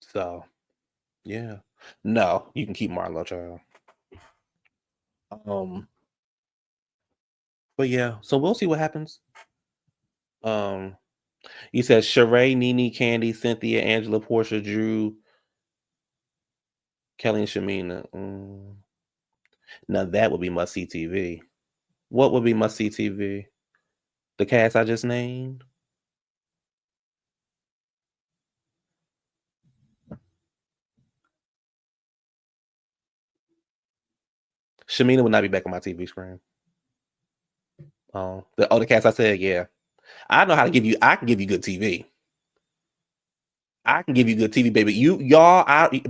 So yeah. No, you can keep Marlo, child. But yeah, so we'll see what happens. You said Sheree, Nene, Candy, Cynthia, Angela, Porsha, Drew, Kelly, and Shamea. Now that would be must see TV. What would be must see TV? The cast I just named. Shamea would not be back on my TV screen. The cast I said, yeah. I know how to give you. I can give you good TV. I can give you good TV, baby.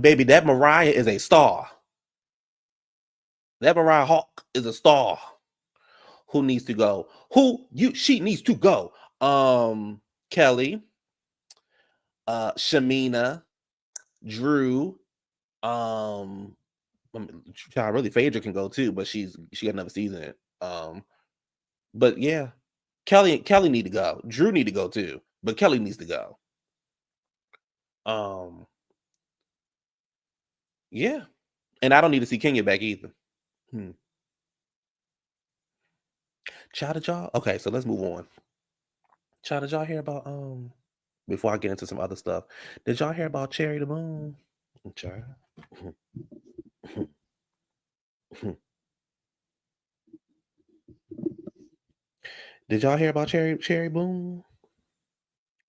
Baby, that Mariah is a star. That Mariah Hawk is a star. Who needs to go? She needs to go. Kelly, Shamea, Drew, really Phaedra can go too, but she got another season. But yeah, Kelly need to go. Drew need to go too, but Kelly needs to go. Yeah, and I don't need to see Kenya back either. Child, did y'all? Okay, so let's move on. Child, did y'all hear about before I get into some other stuff? Did y'all hear about Cherry the Moon? Child. Did y'all hear about Cherry Boom?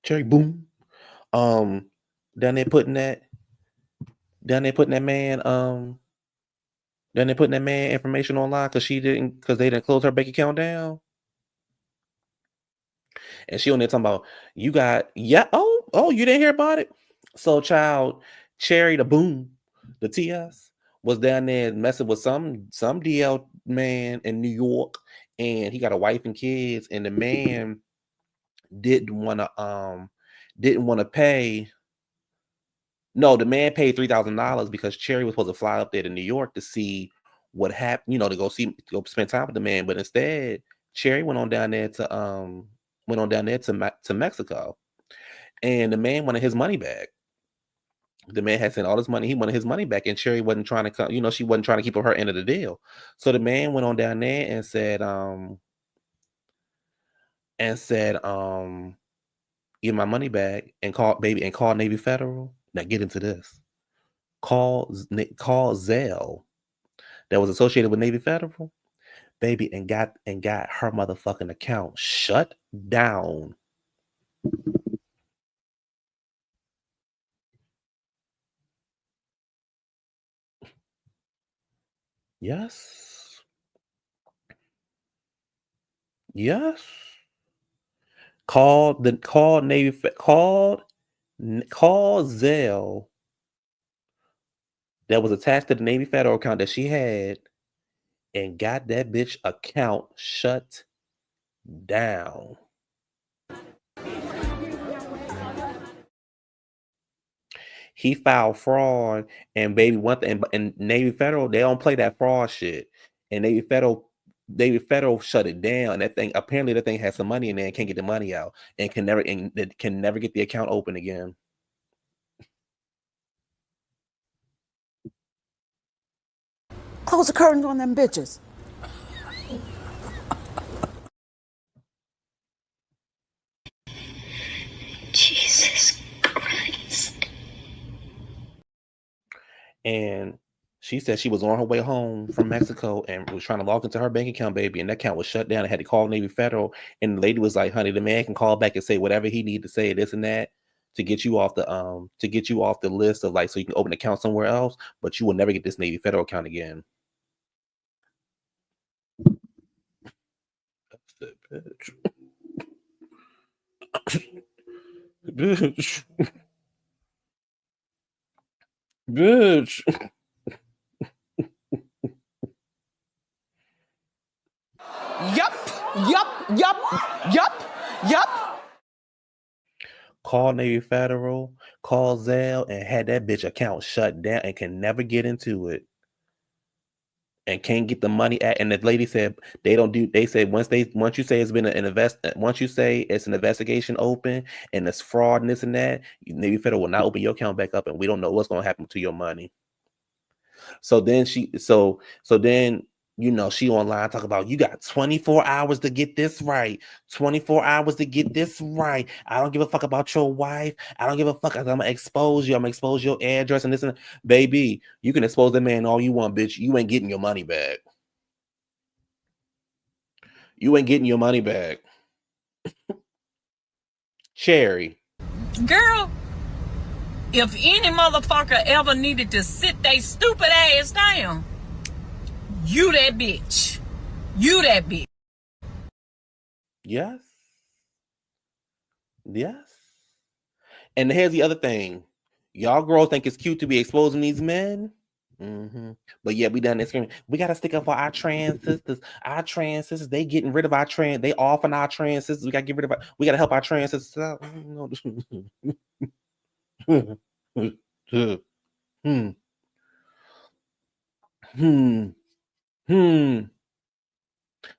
Cherry Boom. Down there putting that man information online because they didn't close her bank account down. And she on there talking about you didn't hear about it? So child, Cherry the Boom, the TS was down there messing with some DL man in New York, and he got a wife and kids, and the man didn't want to pay. No, the man paid $3,000 because Cherry was supposed to fly up there to New York to see what happened, to go spend time with the man. But instead, Cherry went on down there to Mexico, and the man wanted his money back. The man had sent all this money. He wanted his money back, and Cherry wasn't trying to come. She wasn't trying to keep up her end of the deal. So the man went on down there and said, "Give my money back," and call Navy Federal. Now get into this. Call Zelle that was associated with Navy Federal, baby, and got her motherfucking account shut down. Yes. Call Zelle that was attached to the Navy Federal account that she had, and got that bitch account shut down. He filed fraud, and baby, and Navy Federal, they don't play that fraud shit. And Navy Federal shut it down. That thing has some money in there and can't get the money out, and can never get the account open again. Close the curtains on them bitches. Jesus Christ. And she said she was on her way home from Mexico and was trying to log into her bank account, baby, and that account was shut down and had to call Navy Federal. And the lady was like, "Honey, the man can call back and say whatever he need to say, this and that, to get you off the list of, like, so you can open an account somewhere else, but you will never get this Navy Federal account again." That's it, bitch. Bitch. Yup. Yup. Call Navy Federal, call Zelle, and had that bitch account shut down and can never get into it. And can't get the money at. And the lady said they don't do. They said once you say it's been once you say it's an investigation open and it's fraud and this and that, Navy Federal will not open your account back up, and we don't know what's going to happen to your money. So then she online talk about you got 24 hours to get this right. 24 hours to get this right. I don't give a fuck about your wife. I don't give a fuck. I'm gonna expose you. I'm gonna expose your address and this and that. Baby, you can expose that man all you want, bitch. You ain't getting your money back. You ain't getting your money back. Cherry. Girl, if any motherfucker ever needed to sit they stupid ass down, you that bitch. You that bitch. Yes. Yes. And here's the other thing. Y'all girls think it's cute to be exposing these men. Mm-hmm. But yeah, we done this screaming. We gotta stick up for our trans sisters. Our trans sisters, they getting rid of our trans. They offing our trans sisters. We gotta get rid of. We gotta help our trans sisters out.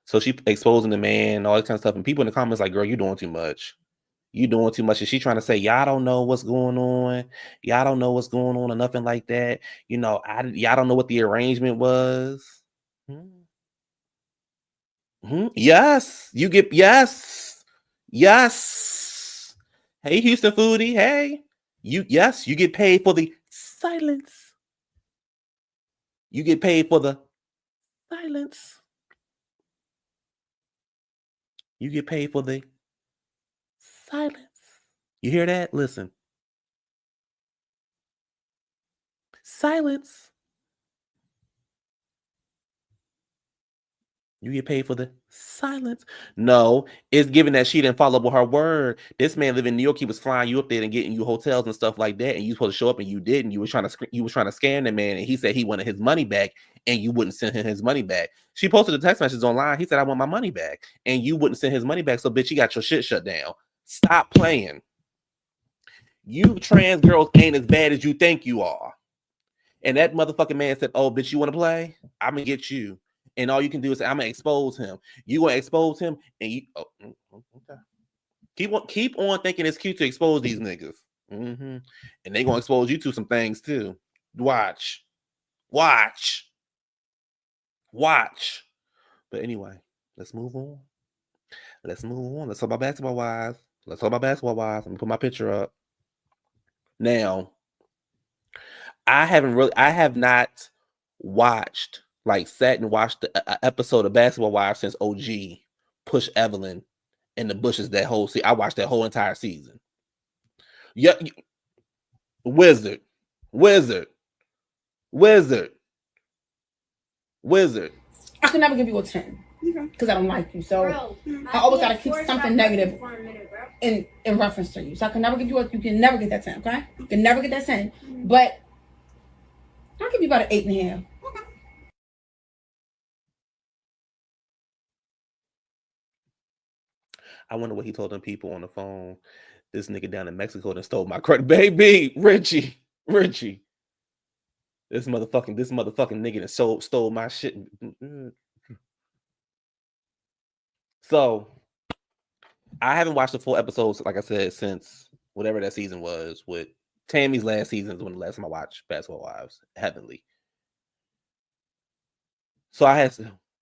So she exposing the man, all that kind of stuff, and people in the comments like, "Girl, you doing too much. You doing too much." And she trying to say, "Y'all don't know what's going on. Y'all don't know what's going on, or nothing like that. Y'all don't know what the arrangement was." Yes, you get yes. Hey, Houston Foodie. Hey, you get paid for the silence. You get paid for the silence. You get paid for the silence. You hear that? Listen. Silence. You get paid for the silence. No, it's given that she didn't follow up with her word. This man living in New York, he was flying you up there and getting you hotels and stuff like that, and you supposed to show up and you didn't. You was trying to scam the man, and he said he wanted his money back, and you wouldn't send him his money back. She posted the text messages online. He said, "I want my money back," and you wouldn't send his money back. So, bitch, you got your shit shut down. Stop playing. You trans girls ain't as bad as you think you are. And that motherfucking man said, "Oh, bitch, you want to play? I'm gonna get you." And all you can do is say, "I'm gonna expose him." You gonna expose him, and you okay. Keep on thinking it's cute to expose these niggas, and they gonna expose you to some things too. Watch. But anyway, let's move on. Let's talk about Basketball Wives. Let me put my picture up. Now, I have not watched, sat and watched an episode of Basketball Wives since OG pushed Evelyn in the bushes that whole season. I watched that whole entire season. Yeah, Wizard. I can never give you a 10 because I don't like you. So I always gotta keep something negative in reference to you. So I can never give you you can never get that 10, okay? You can never get that 10. But I'll give you about an 8.5. I wonder what he told them people on the phone. This nigga down in Mexico that stole my credit. Baby, Richie. This motherfucking nigga that stole my shit. So I haven't watched the full episodes, like I said, since whatever that season was. With Tammy's last season is when the last time I watched Basketball Wives, Heavenly. So I had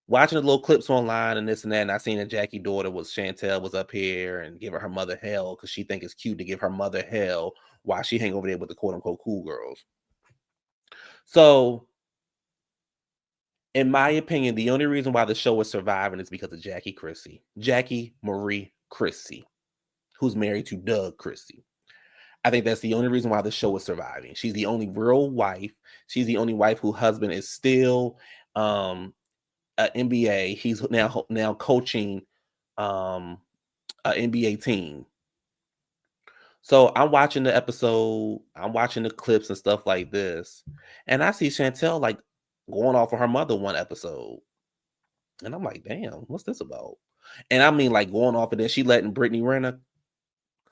watching the little clips online and this and that, and I seen that Jackie's daughter Chantel was up here and giving her mother hell because she think it's cute to give her mother hell while she hang over there with the quote unquote cool girls. So, in my opinion, the only reason why the show is surviving is because of Jackie Marie Chrissy, who's married to Doug Chrissy. I think that's the only reason why the show is surviving. She's the only real wife. She's the only wife whose husband is still an NBA. He's now coaching an NBA team. So I'm watching the episode. I'm watching the clips and stuff like this, and I see Chantel going off of her mother one episode, and I'm like, damn, what's this about? And I mean, like, going off, and then she letting Brittany Renner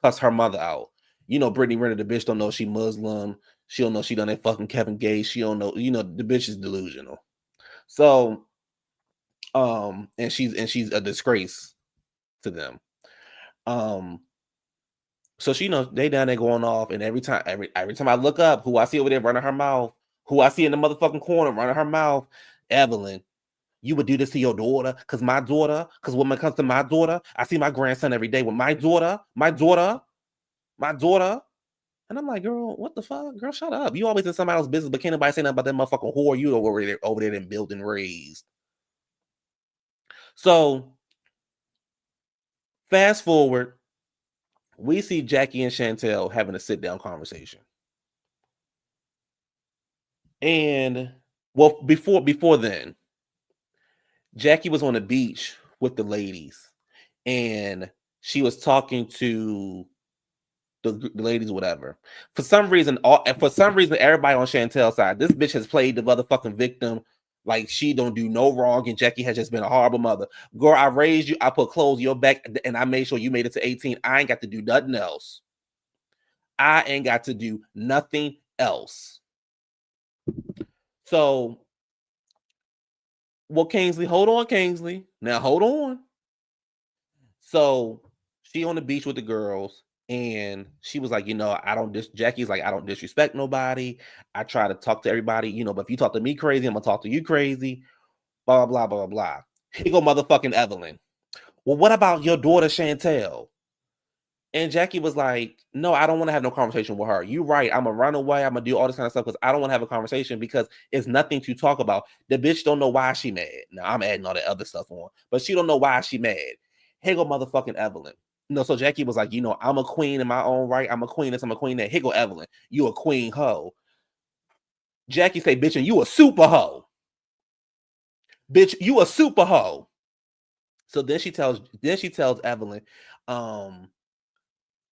cuss her mother out. You know, Brittany Renner, the bitch don't know she Muslim. She don't know she done that fucking Kevin Gates. She don't know, you know, the bitch is delusional. So, and she's a disgrace to them. So she knows they down there going off, and every time I look up, who I see over there running her mouth, who I see in the motherfucking corner running her mouth, Evelyn. You would do this to your daughter, because when it comes to my daughter, I see my grandson every day with my daughter. And I'm like, girl, what the fuck? Girl, shut up. You always in somebody else's business, but can't nobody say nothing about that motherfucking whore you over there and built and raised. So, fast forward, we see Jackie and Chantel having a sit-down conversation. And, well, before then, Jackie was on the beach with the ladies, and she was talking to the ladies, whatever. For some reason, everybody on Chantel's side, this bitch has played the motherfucking victim like she don't do no wrong, and Jackie has just been a horrible mother. Girl, I raised you, I put clothes on your back, and I made sure you made it to 18. I ain't got to do nothing else. I ain't got to do nothing else. So, well, Kingsley, hold on, Kingsley. Now, hold on. So, she on the beach with the girls, and she was like, you know, Jackie's like, I don't disrespect nobody. I try to talk to everybody, you know, but if you talk to me crazy, I'm going to talk to you crazy. Blah, blah, blah, blah. Here go motherfucking Evelyn. Well, what about your daughter, Chantel? And Jackie was like, no, I don't want to have no conversation with her. You're right. I'm going to run away. I'm going to do all this kind of stuff because I don't want to have a conversation because it's nothing to talk about. The bitch don't know why she mad. Now, I'm adding all that other stuff on, but she don't know why she mad. Here go motherfucking Evelyn. No, so Jackie was like, you know, I'm a queen in my own right. I'm a queen this, I'm a queen that. Here go Evelyn. You a queen hoe. Jackie say, bitch, and you a super hoe. Bitch, you a super hoe. So then she tells Evelyn,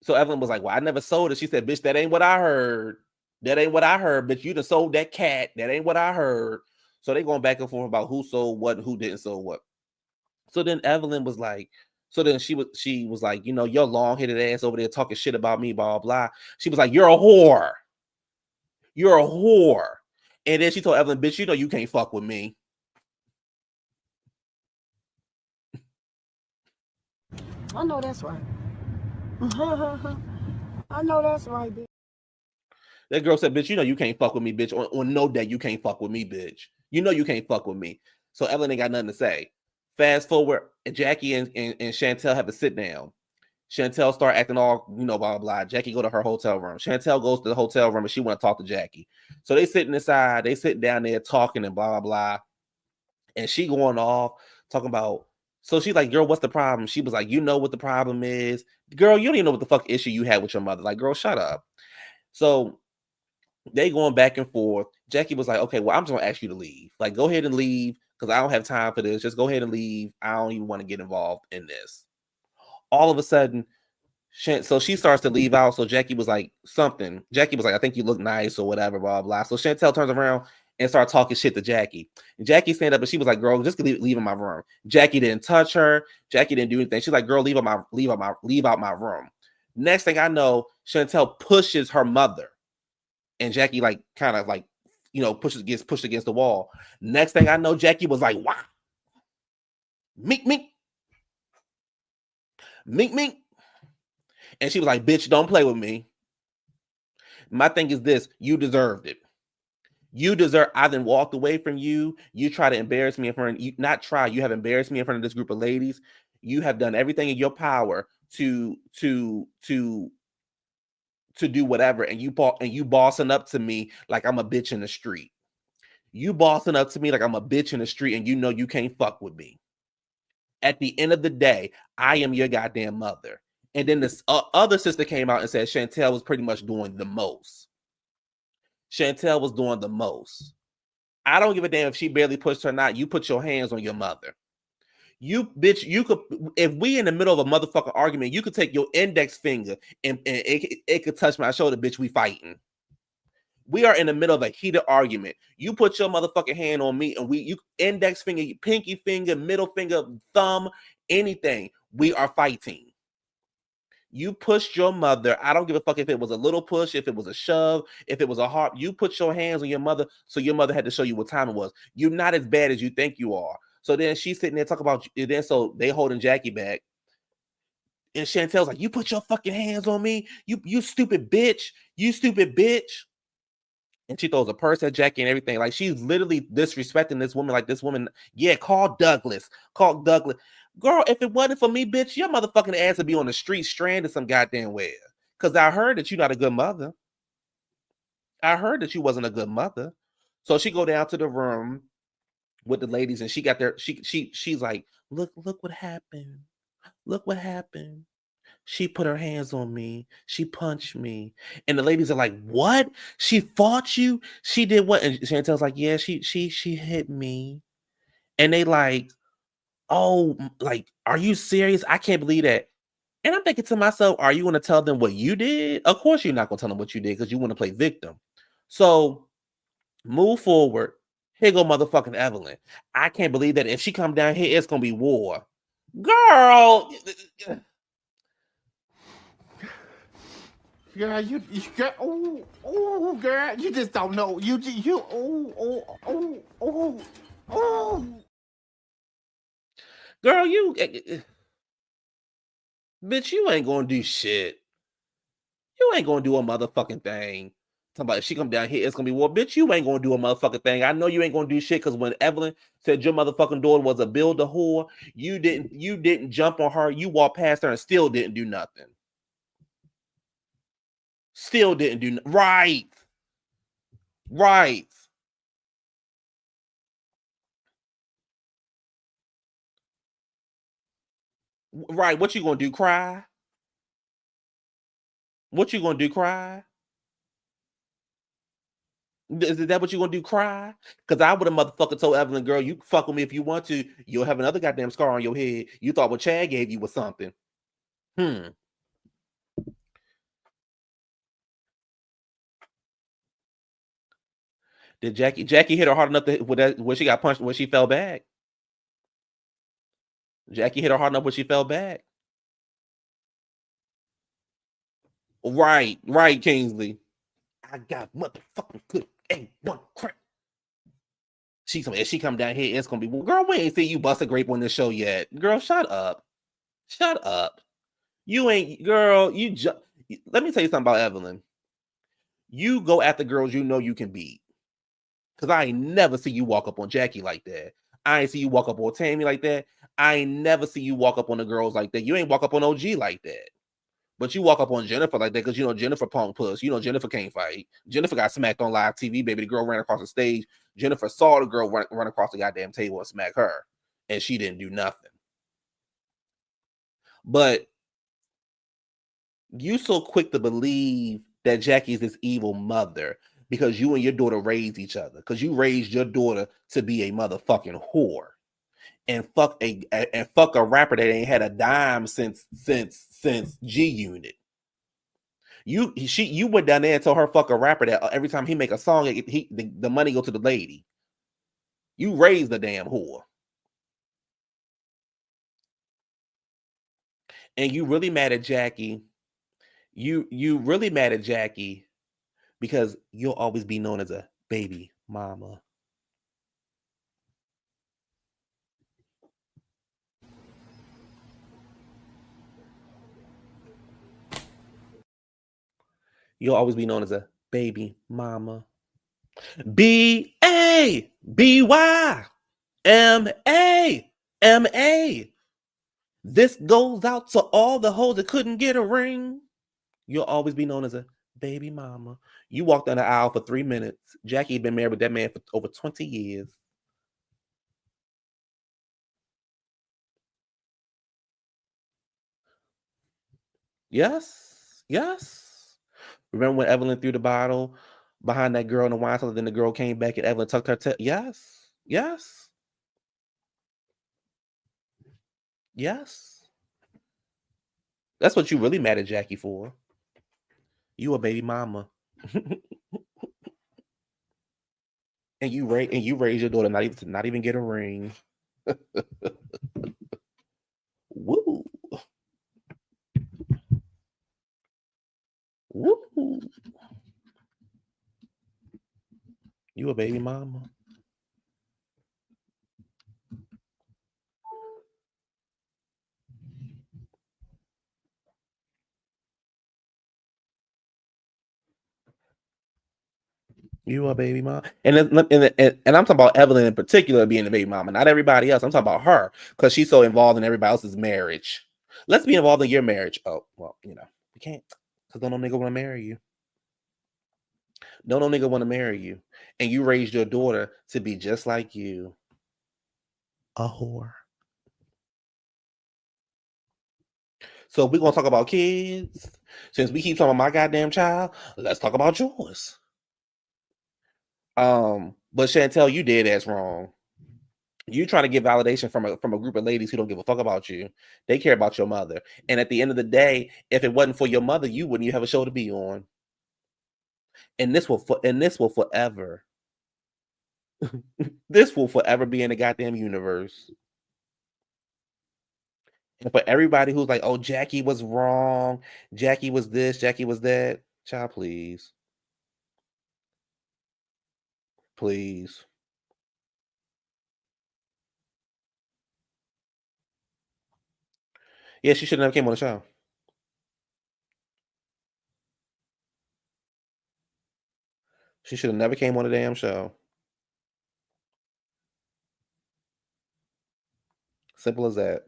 so Evelyn was like, well, I never sold it. She said, bitch, that ain't what I heard. That ain't what I heard, bitch. You done sold that cat. That ain't what I heard. So they going back and forth about who sold what and who didn't sold what. So then Evelyn was like, so then she was like, you know, your long-headed ass over there talking shit about me, blah, blah. She was like, you're a whore. You're a whore. And then she told Evelyn, bitch, you know you can't fuck with me. I know that's right. I know that's right, bitch. That girl said, bitch, you know you can't fuck with me, bitch. On no day you can't fuck with me, bitch. You know you can't fuck with me. So Evelyn ain't got nothing to say. Fast forward, Jackie and Chantel have a sit down. Chantel start acting all, you know, blah, blah, blah. Jackie go to her hotel room. Chantel goes to the hotel room and she want to talk to Jackie. So they sitting inside, they sitting down there talking and blah, blah, blah. And she going off, talking about, so she's like, girl, what's the problem? She was like, you know what the problem is? Girl, you don't even know what the fuck issue you had with your mother. Like, girl, shut up. So they going back and forth. Jackie was like, okay, well, I'm just going to ask you to leave. Like, go ahead and leave because I don't have time for this. Just go ahead and leave. I don't even want to get involved in this. All of a sudden, so she starts to leave out. So Jackie was like, something. Jackie was like, I think you look nice or whatever, blah, blah. So Chantel turns around and started talking shit to Jackie. And Jackie stand up and she was like, girl, just leave in my room. Jackie didn't touch her. Jackie didn't do anything. She's like, girl, leave out my room. Next thing I know, Chantel pushes her mother. And Jackie like kind of like, you know, gets pushed against the wall. Next thing I know, Jackie was like, wow. Mink. And she was like, bitch, don't play with me. My thing is this, you deserved it. I then walked away from you. You try to embarrass me in front of you. Not try, you have embarrassed me in front of this group of ladies. You have done everything in your power to do whatever. And you bossing up to me like I'm a bitch in the street. You bossing up to me like I'm a bitch in the street and you know you can't fuck with me. At the end of the day, I am your goddamn mother. And then this other sister came out and said Chantel was pretty much doing the most. Chantel was doing the most. I don't give a damn if she barely pushed her or not. You put your hands on your mother. You bitch, you could, if we in the middle of a motherfucking argument, you could take your index finger and it could touch my shoulder, bitch, we fighting. We are in the middle of a heated argument. You put your motherfucking hand on me and you index finger, pinky finger, middle finger, thumb, anything, we are fighting. You pushed your mother. I don't give a fuck if it was a little push, if it was a shove, if it was a heart. You put your hands on your mother, so your mother had to show you what time it was. You're not as bad as you think you are. So then she's sitting there talking about, then so they holding Jackie back. And Chantel's like, you put your fucking hands on me, you stupid bitch, you stupid bitch. And she throws a purse at Jackie and everything. Like, she's literally disrespecting this woman. Like, this woman, yeah, call Douglas. Call Douglas. Girl, if it wasn't for me, bitch, your motherfucking ass would be on the street stranded some goddamn where. Because I heard that you're not a good mother. I heard that you wasn't a good mother. So she go down to the room with the ladies, and she got there. She's like, look what happened. Look what happened. She put her hands on me. She punched me. And the ladies are like, what? She fought you? She did what? And Chantel's like, yeah, she hit me. And they like, oh, like, are you serious? I can't believe that. And I'm thinking to myself, are you going to tell them what you did? Of course you're not going to tell them what you did, because you want to play victim. So move forward. Here go motherfucking Evelyn. I can't believe that if she come down here, it's going to be war. Girl. Girl, you girl, girl, you just don't know. You Girl, you bitch, you ain't gonna do shit. You ain't gonna do a motherfucking thing. Talking about if she come down here, it's gonna be war. Bitch, you ain't gonna do a motherfucking thing. I know you ain't gonna do shit, because when Evelyn said your motherfucking daughter was a builder whore, you didn't jump on her. You walked past her and still didn't do nothing. Still didn't do right. Right. Right. What you gonna do? Cry? What you gonna do? Cry? Is that what you gonna do? Cry? Because I would have motherfucking told Evelyn, girl, you fuck with me if you want to. You'll have another goddamn scar on your head. You thought what Chad gave you was something. Did Jackie hit her hard enough when she got punched when she fell back? Jackie hit her hard enough when she fell back. Right, Kingsley. I got motherfucking good A1 crap. If she come down here, it's gonna be, girl, we ain't seen you bust a grape on this show yet. Girl, shut up. Shut up. You ain't, girl, let me tell you something about Evelyn. You go after girls you know you can beat. Because I ain't never see you walk up on Jackie like that. I ain't see you walk up on Tammy like that. I ain't never see you walk up on the girls like that. You ain't walk up on OG like that. But you walk up on Jennifer like that because you know Jennifer punk puss. You know Jennifer can't fight. Jennifer got smacked on live TV, baby. The girl ran across the stage. Jennifer saw the girl run across the goddamn table and smack her. And she didn't do nothing. But you so quick to believe that Jackie is this evil mother because you and your daughter raised each other. Because you raised your daughter to be a motherfucking whore. And fuck a rapper that ain't had a dime since G Unit. You went down there and told her fuck a rapper that every time he make a song, the money go to the lady. You raised the damn whore. And you really mad at Jackie. You really mad at Jackie because you'll always be known as a baby mama. You'll always be known as a baby mama. BABYMAMA. This goes out to all the hoes that couldn't get a ring. You'll always be known as a baby mama. You walked down the aisle for 3 minutes. Jackie had been married with that man for over 20 years. Yes. Remember when Evelyn threw the bottle behind that girl in the wine cellar, then the girl came back and Evelyn tucked her tail? Yes. That's what you really mad at Jackie for. You a baby mama. and you raise your daughter not even get a ring. Woo. Woo. You a baby mama? You a baby mom, and I'm talking about Evelyn in particular being a baby mama, not everybody else. I'm talking about her because she's so involved in everybody else's marriage. Let's be involved in your marriage. Oh well, we can't because no nigga want to marry you. No nigga want to marry you, and you raised your daughter to be just like you, a whore. So if we're gonna talk about kids, since we keep talking about my goddamn child, let's talk about yours. But Chantel, you did ass wrong. You trying to get validation from a group of ladies who don't give a fuck about you. They care about your mother. And at the end of the day, if it wasn't for your mother, you wouldn't have a show to be on. And this will forever. This will forever be in the goddamn universe. And for everybody who's like, oh, Jackie was wrong, Jackie was this, Jackie was that, child, please. Please. Yeah, she should have never came on the show. She should have never came on the damn show. Simple as that.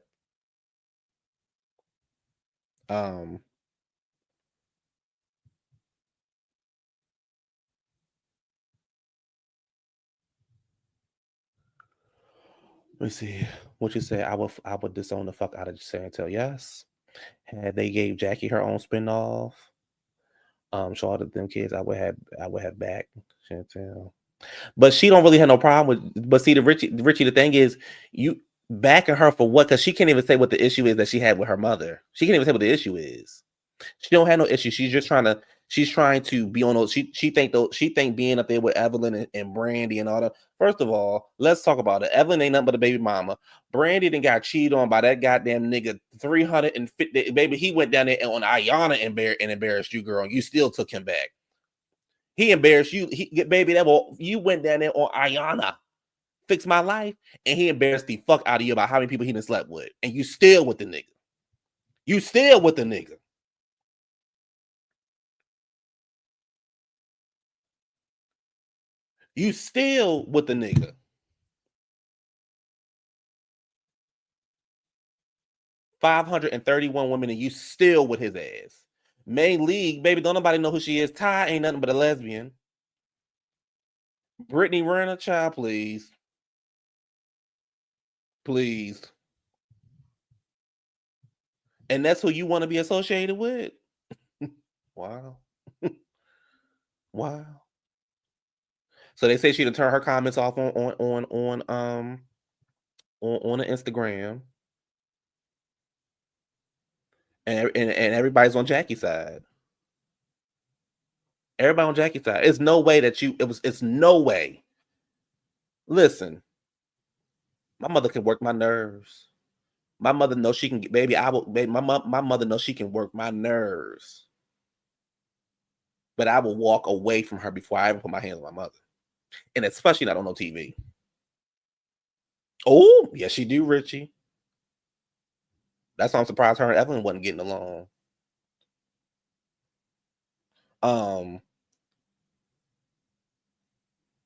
Let me see. What you say? I would disown the fuck out of Chantel. Yes. Had they gave Jackie her own spinoff, show all of them kids, I would have back Chantel. But she don't really have no problem with. But see, the Richie, the thing is, you backing her for what? Because she can't even say what the issue is that she had with her mother. She can't even say what the issue is. She don't have no issue. She's just trying to. She's trying to be on those. She think being up there with Evelyn and Brandy and all that. First of all, let's talk about it. Evelyn ain't nothing but a baby mama. Brandy done got cheated on by that goddamn nigga 350. Baby, he went down there on Ayana and embarrassed you, girl. And you still took him back. He embarrassed you. Baby, you went down there on Ayana, Fix My Life, and he embarrassed the fuck out of you about how many people he done slept with, and you still with the nigga. You still with the nigga. You still with the nigga. 531 women, and you still with his ass. Main league, baby, don't nobody know who she is. Ty ain't nothing but a lesbian. Brittany Renner, child, please. Please. And that's who you want to be associated with? Wow. Wow. So they say she done turn her comments off on the Instagram. And everybody's on Jackie's side. Everybody on Jackie's side. It's no way that it's no way. Listen, my mother can work my nerves. My mother knows she can get, baby. My mother knows she can work my nerves. But I will walk away from her before I ever put my hands on my mother. And especially not on no TV. Oh, yes, she do, Richie. That's why I'm surprised her and Evelyn wasn't getting along.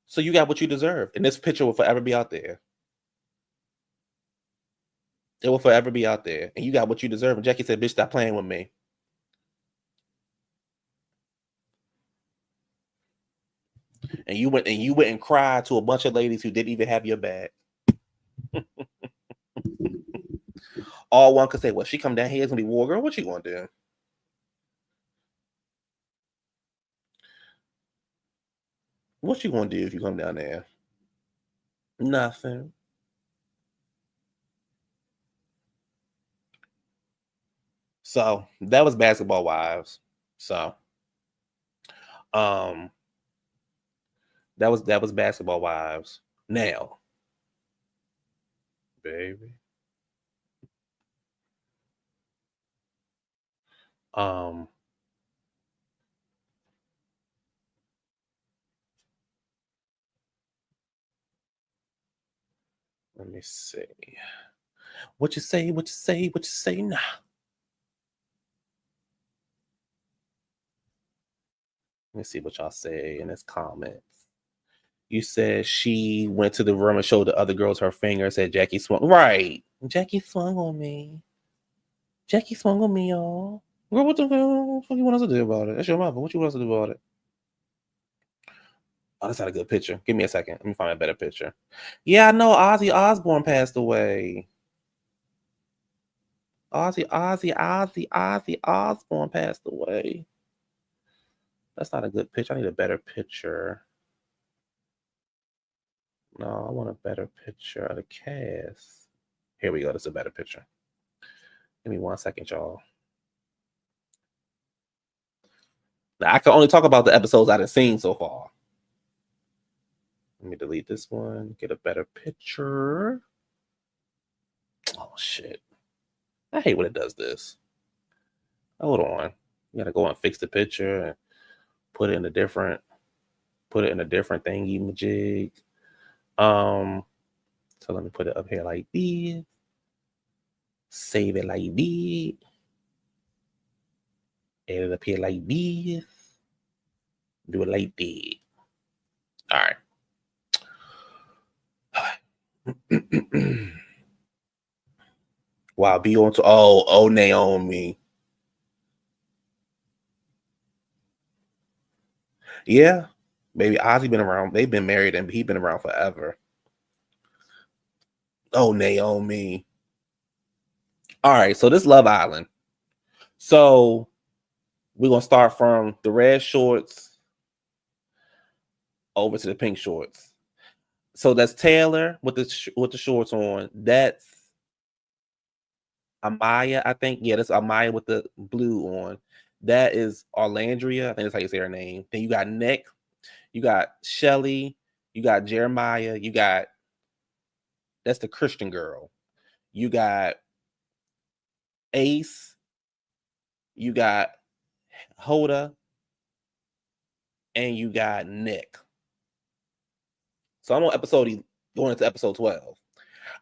So you got what you deserve. And this picture will forever be out there. It will forever be out there. And you got what you deserve. And Jackie said, bitch, stop playing with me. And you went and cried to a bunch of ladies who didn't even have your back. All one could say, well, she come down here, it's gonna be war, girl. What you gonna do? What you gonna do if you come down there? Nothing. So that was Basketball Wives. So that was Basketball Wives. Now, baby, Um, let me see. What you say? What you say? What you say now? Let me see what y'all say in this comments. You said she went to the room and showed the other girls her finger and said Jackie swung. Right. Jackie swung on me. Jackie swung on me, y'all. Girl, what the fuck you want us to do about it? That's your mother. What you want us to do about it? Oh, that's not a good picture. Give me a second. Let me find a better picture. Yeah, I know Ozzy Osbourne passed away. Ozzy Osbourne passed away. That's not a good picture. I need a better picture. No, I want a better picture of the cast. Here we go. That's a better picture. Give me 1 second, y'all. Now, I can only talk about the episodes I've seen so far. Let me delete this one. Get a better picture. Oh, shit. I hate when it does this. Hold on. You gotta go and fix the picture and put it in a different thingy majig. So let me put it up here like this. Save it like this. Add it up here like this. Do it like that. All right. Wow, be on to oh Naomi. Yeah, baby, Ozzy been around. They've been married and he's been around forever. Oh, Naomi. All right, so this Love Island. So we're gonna start from the red shorts over to the pink shorts. So that's Taylor with the shorts on. That's Amaya, I think. Yeah, that's Amaya with the blue on. That is Arlandria. I think that's how you say her name. Then you got Nick. You got Shelly. You got Jeremiah. You got that's the Christian girl. You got Ace. You got Hoda. And you got Nick. So I'm on going into episode 12.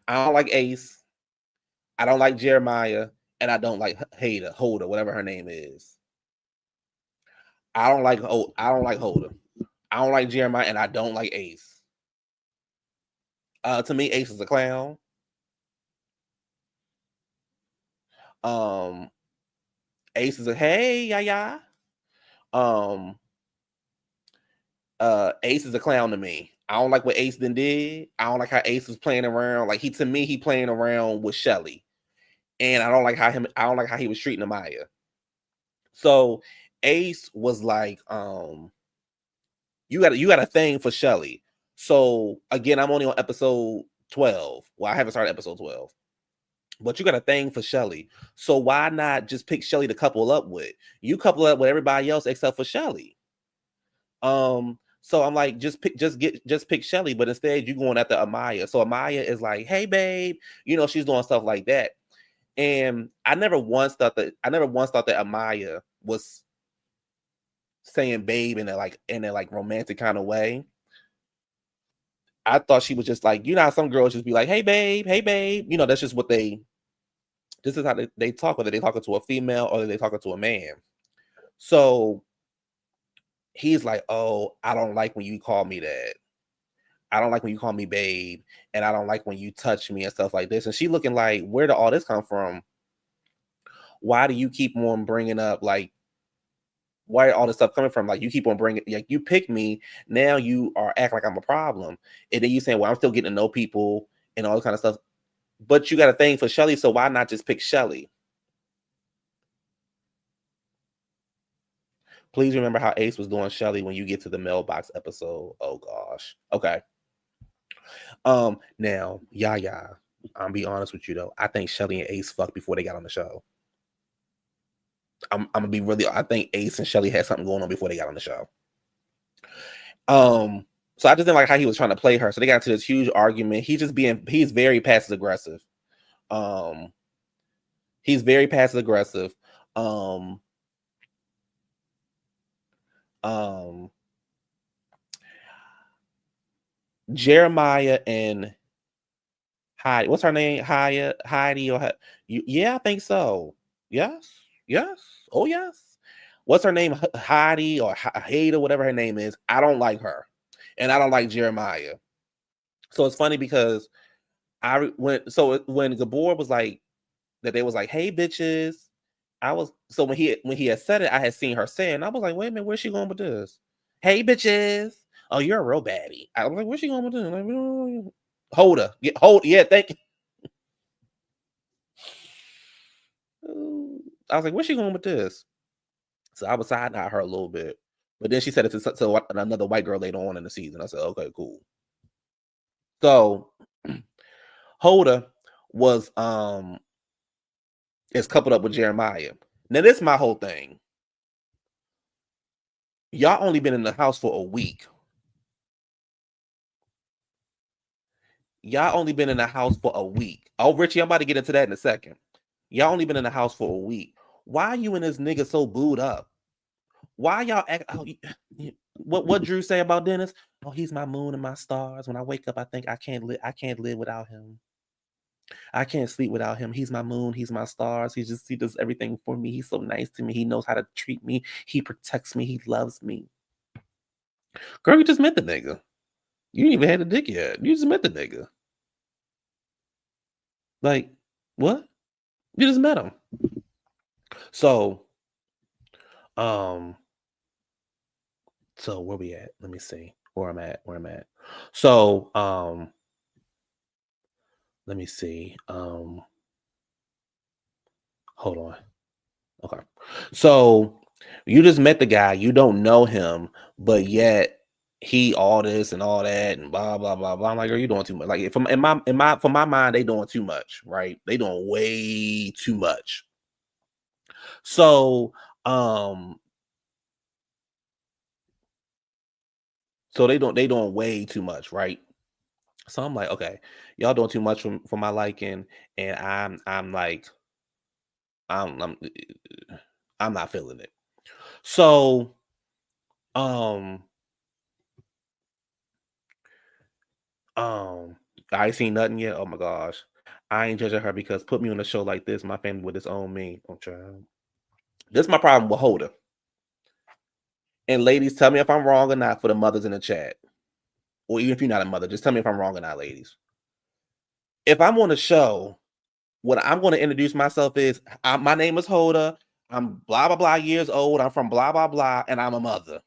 I don't like Ace. I don't like Jeremiah. And I don't like Hoda, whatever her name is. I don't like Hoda. I don't like Jeremiah, and I don't like Ace. To me, Ace is a clown. Ace is a hey, yeah. Ace is a clown to me. I don't like what Ace then did. I don't like how Ace was playing around. Like he playing around with Shelly. And I don't like how he was treating Amaya. So Ace was like, you got a thing for Shelly. So again, I'm only on episode 12. Well, I haven't started episode 12. But you got a thing for Shelly. So why not just pick Shelly to couple up with? You couple up with everybody else except for Shelly. So I'm like, just pick Shelly, but instead you going after Amaya. So Amaya is like, hey babe, she's doing stuff like that. And I never once thought that Amaya was saying babe in a romantic kind of way. I thought she was just like, how some girls just be like, hey babe. That's just what this is how they talk, whether they talking to a female or they talking to a man. So he's like, oh, I don't like when you call me that. I don't like when you call me babe. And I don't like when you touch me and stuff like this. And she looking like, where did all this come from? Why do you keep on bringing up, like, why all this stuff coming from? Like, you keep on bringing, like, you pick me. Now you are acting like I'm a problem. And then you saying, well, I'm still getting to know people and all this kind of stuff. But you got a thing for Shelly. So why not just pick Shelly? Please remember how Ace was doing Shelly when you get to the mailbox episode. Oh gosh. Okay. Now, Yaya, I'll be honest with you though. I think Shelly and Ace fucked before they got on the show. I'm gonna be really. I think Ace and Shelly had something going on before they got on the show. So I just didn't like how he was trying to play her. So they got into this huge argument. He's very passive aggressive. He's very passive aggressive. Jeremiah and Heidi. What's her name? Heidi or yeah, I think so. Yes. Oh yes. What's her name? Heidi or Haida, whatever her name is. I don't like her, and I don't like Jeremiah. So it's funny because when Gabor was like that, they was like, "Hey bitches." When he had said it, I had seen her say it, and I was like, "Wait a minute, where's she going with this?" Hey bitches. Oh, you're a real baddie. I was like, where's she going with this? Like, hold her. Yeah, thank you. I was like, where's she going with this? So I was siding her a little bit. But then she said it to another white girl later on in the season. I said, okay, cool. So Hoda is coupled up with Jeremiah. Now, this is my whole thing. Y'all only been in the house for a week. Y'all only been in the house for a week. Oh, Richie, I'm about to get into that in a second. Y'all only been in the house for a week. Why are you and this nigga so booed up? Why y'all act? What Drew say about Dennis? Oh, he's my moon and my stars. When I wake up, I think I can't live without him. I can't sleep without him. He's my moon. He's my stars. He does everything for me. He's so nice to me. He knows how to treat me. He protects me. He loves me. Girl, you just met the nigga. You ain't even had a dick yet. You just met the nigga. Like, what? You just met him. So where we at? Let me see where I'm at. So, let me see. Hold on. Okay. So you just met the guy, you don't know him, but yet he all this and all that and blah blah blah blah. I'm like, are you doing too much? Like, for my mind, they doing too much, right? They doing way too much. So they doing way too much, right? So I'm like, okay, y'all doing too much for my liking, and I'm like, I'm not feeling it. So I ain't seen nothing yet. Oh my gosh. I ain't judging her because put me on a show like this, my family would disown me. I'm trying. This is my problem with Hoda. And ladies, tell me if I'm wrong or not for the mothers in the chat. Or even if you're not a mother, just tell me if I'm wrong or not, ladies. If I'm on a show, what I'm going to introduce myself is, my name is Hoda. I'm blah, blah, blah years old. I'm from blah, blah, blah. And I'm a mother.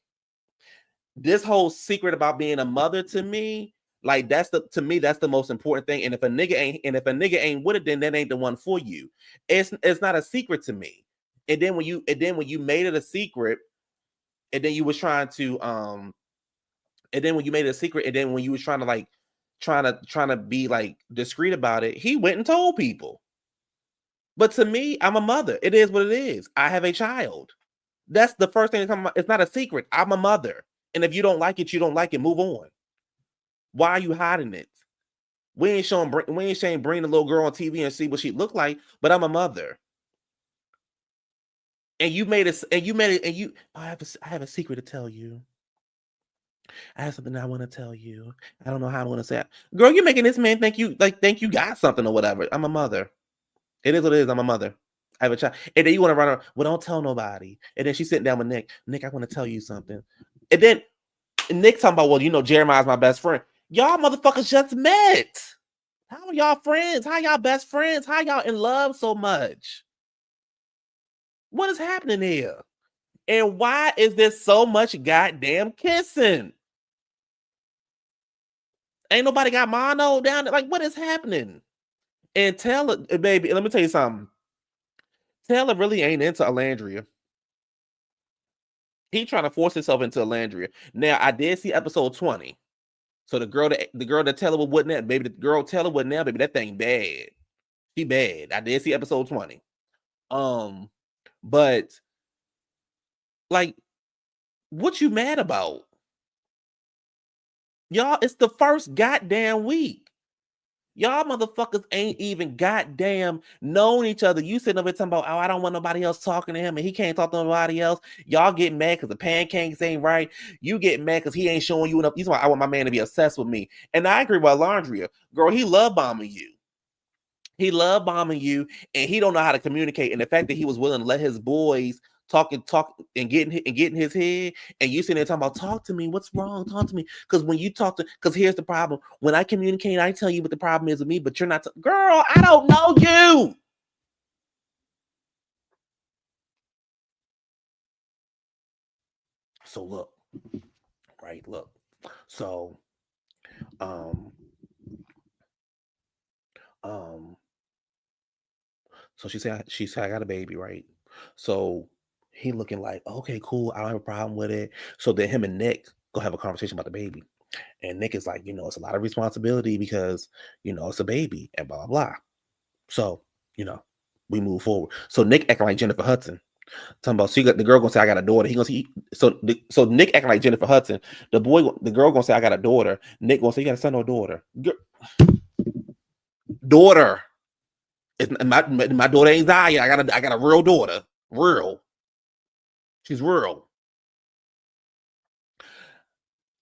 This whole secret about being a mother to me, like that's the most important thing. And if a nigga ain't with it, then that ain't the one for you. It's not a secret to me. And then when you made it a secret, and then you was trying to and then when you made it a secret, and then when you was trying to be like discreet about it, he went and told people. But to me, I'm a mother. It is what it is. I have a child. That's the first thing that comes. It's not a secret. I'm a mother. And if you don't like it, you don't like it. Move on. Why are you hiding it? We ain't saying bring the little girl on TV and see what she look like, but I'm a mother. And I have a secret to tell you. I have something I want to tell you. I don't know how I'm going to say it. Girl, you're making this man think you got something or whatever. I'm a mother. It is what it is. I'm a mother. I have a child. And then you want to run around, well, don't tell nobody. And then she's sitting down with Nick. Nick, I want to tell you something. And then Nick talking about, well, Jeremiah's my best friend. Y'all motherfuckers just met. How are y'all friends? How y'all best friends? How y'all in love so much? What is happening here? And why is there so much goddamn kissing? Ain't nobody got mono down there. Like, what is happening? And Taylor, baby, let me tell you something. Taylor really ain't into Alandria. He trying to force himself into Alandria. Now, I did see episode 20. So the girl that Taylor wasn't at, baby, the girl Taylor wasn't there, baby, that thing bad. She bad. I did see episode 20. But like, what you mad about? Y'all, it's the first goddamn week. Y'all motherfuckers ain't even goddamn known each other. You sitting over there talking about, oh, I don't want nobody else talking to him and he can't talk to nobody else. Y'all getting mad because the pancakes ain't right. You getting mad because he ain't showing you enough. You talking about, I want my man to be obsessed with me. And I agree with Alondria. Girl, he love bombing you. He love bombing you and he don't know how to communicate. And the fact that he was willing to let his boys talk and get in his head, and you sitting there talking about, talk to me, what's wrong, talk to me. Because when you talk to, because here's the problem, when I communicate, I tell you what the problem is with me, but you're not girl, I don't know you. So look, right, look, so so she said I got a baby, right? So he looking like, okay, cool, I don't have a problem with it. So then him and Nick go have a conversation about the baby. And Nick is like, it's a lot of responsibility because, it's a baby and blah, blah, blah. So, we move forward. So Nick acting like Jennifer Hudson. Talking about, the girl gonna say, I got a daughter. He gonna say, so Nick acting like Jennifer Hudson. The girl gonna say, I got a daughter. Nick gonna say, you got a son or a daughter? Daughter. My daughter ain't Zaya. I got a real daughter. Real. She's real.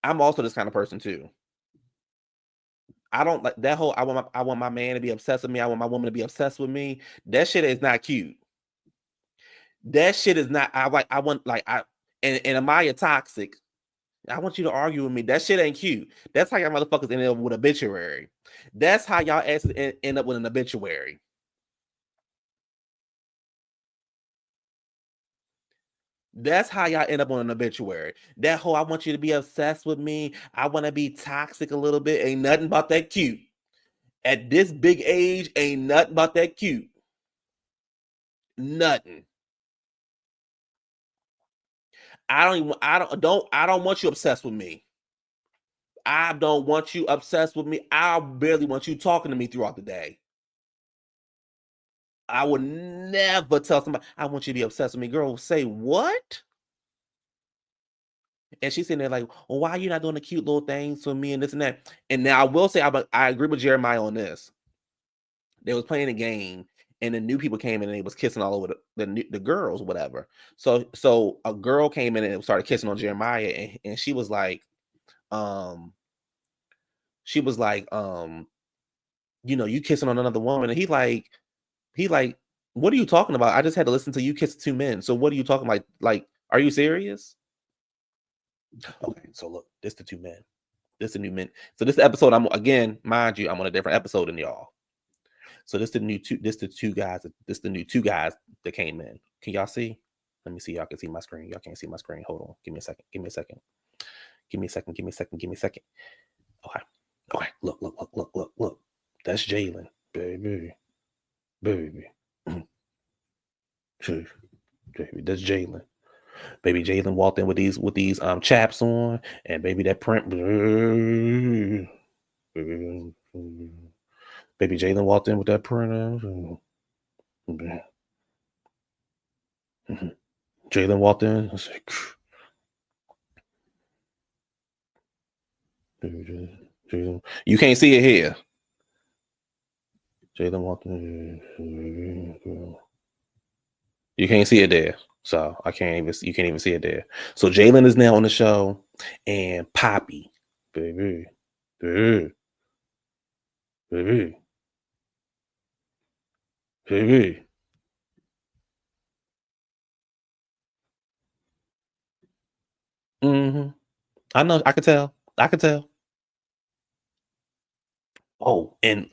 I'm also this kind of person too. I don't like that whole, I want my man to be obsessed with me. I want my woman to be obsessed with me. That shit is not cute. That shit is not, and Amaya toxic. I want you to argue with me. That shit ain't cute. That's how y'all motherfuckers end up with obituary. That's how y'all end up with an obituary. That's how y'all end up on an obituary. That whole, I want you to be obsessed with me. I want to be toxic a little bit. Ain't nothing about that cute. At this big age, ain't nothing about that cute. Nothing. I don't want you obsessed with me. I don't want you obsessed with me. I barely want you talking to me throughout the day. I would never tell somebody, I want you to be obsessed with me. Girl, say what? And she's sitting there like, well, why are you not doing the cute little things for me and this and that? And now I will say, I agree with Jeremiah on this. They was playing a game, and the new people came in and they was kissing all over the girls, whatever. So a girl came in and started kissing on Jeremiah, and she was like, you kissing on another woman, and he like, what are you talking about? I just had to listen to you kiss 2 men. So what are you talking about? Like, are you serious? Okay, so look, this the 2 men. This the new men. So this episode, again, mind you, I'm on a different episode than y'all. So this the new two guys that came in. Can y'all see? Let me see. Y'all can see my screen. Y'all can't see my screen. Hold on. Give me a second. Okay. Look. That's Jalen. Baby. That's Jalen. Baby Jalen walked in with these chaps on, and baby that print. Baby Jalen walked in with that print. Jalen walked in. I was like, Jalen. You can't see it here. Jalen walked in. You can't see it there. So you can't even see it there. So Jalen is now on the show, and Poppy, baby. Mm-hmm. I know. I could tell. Oh, and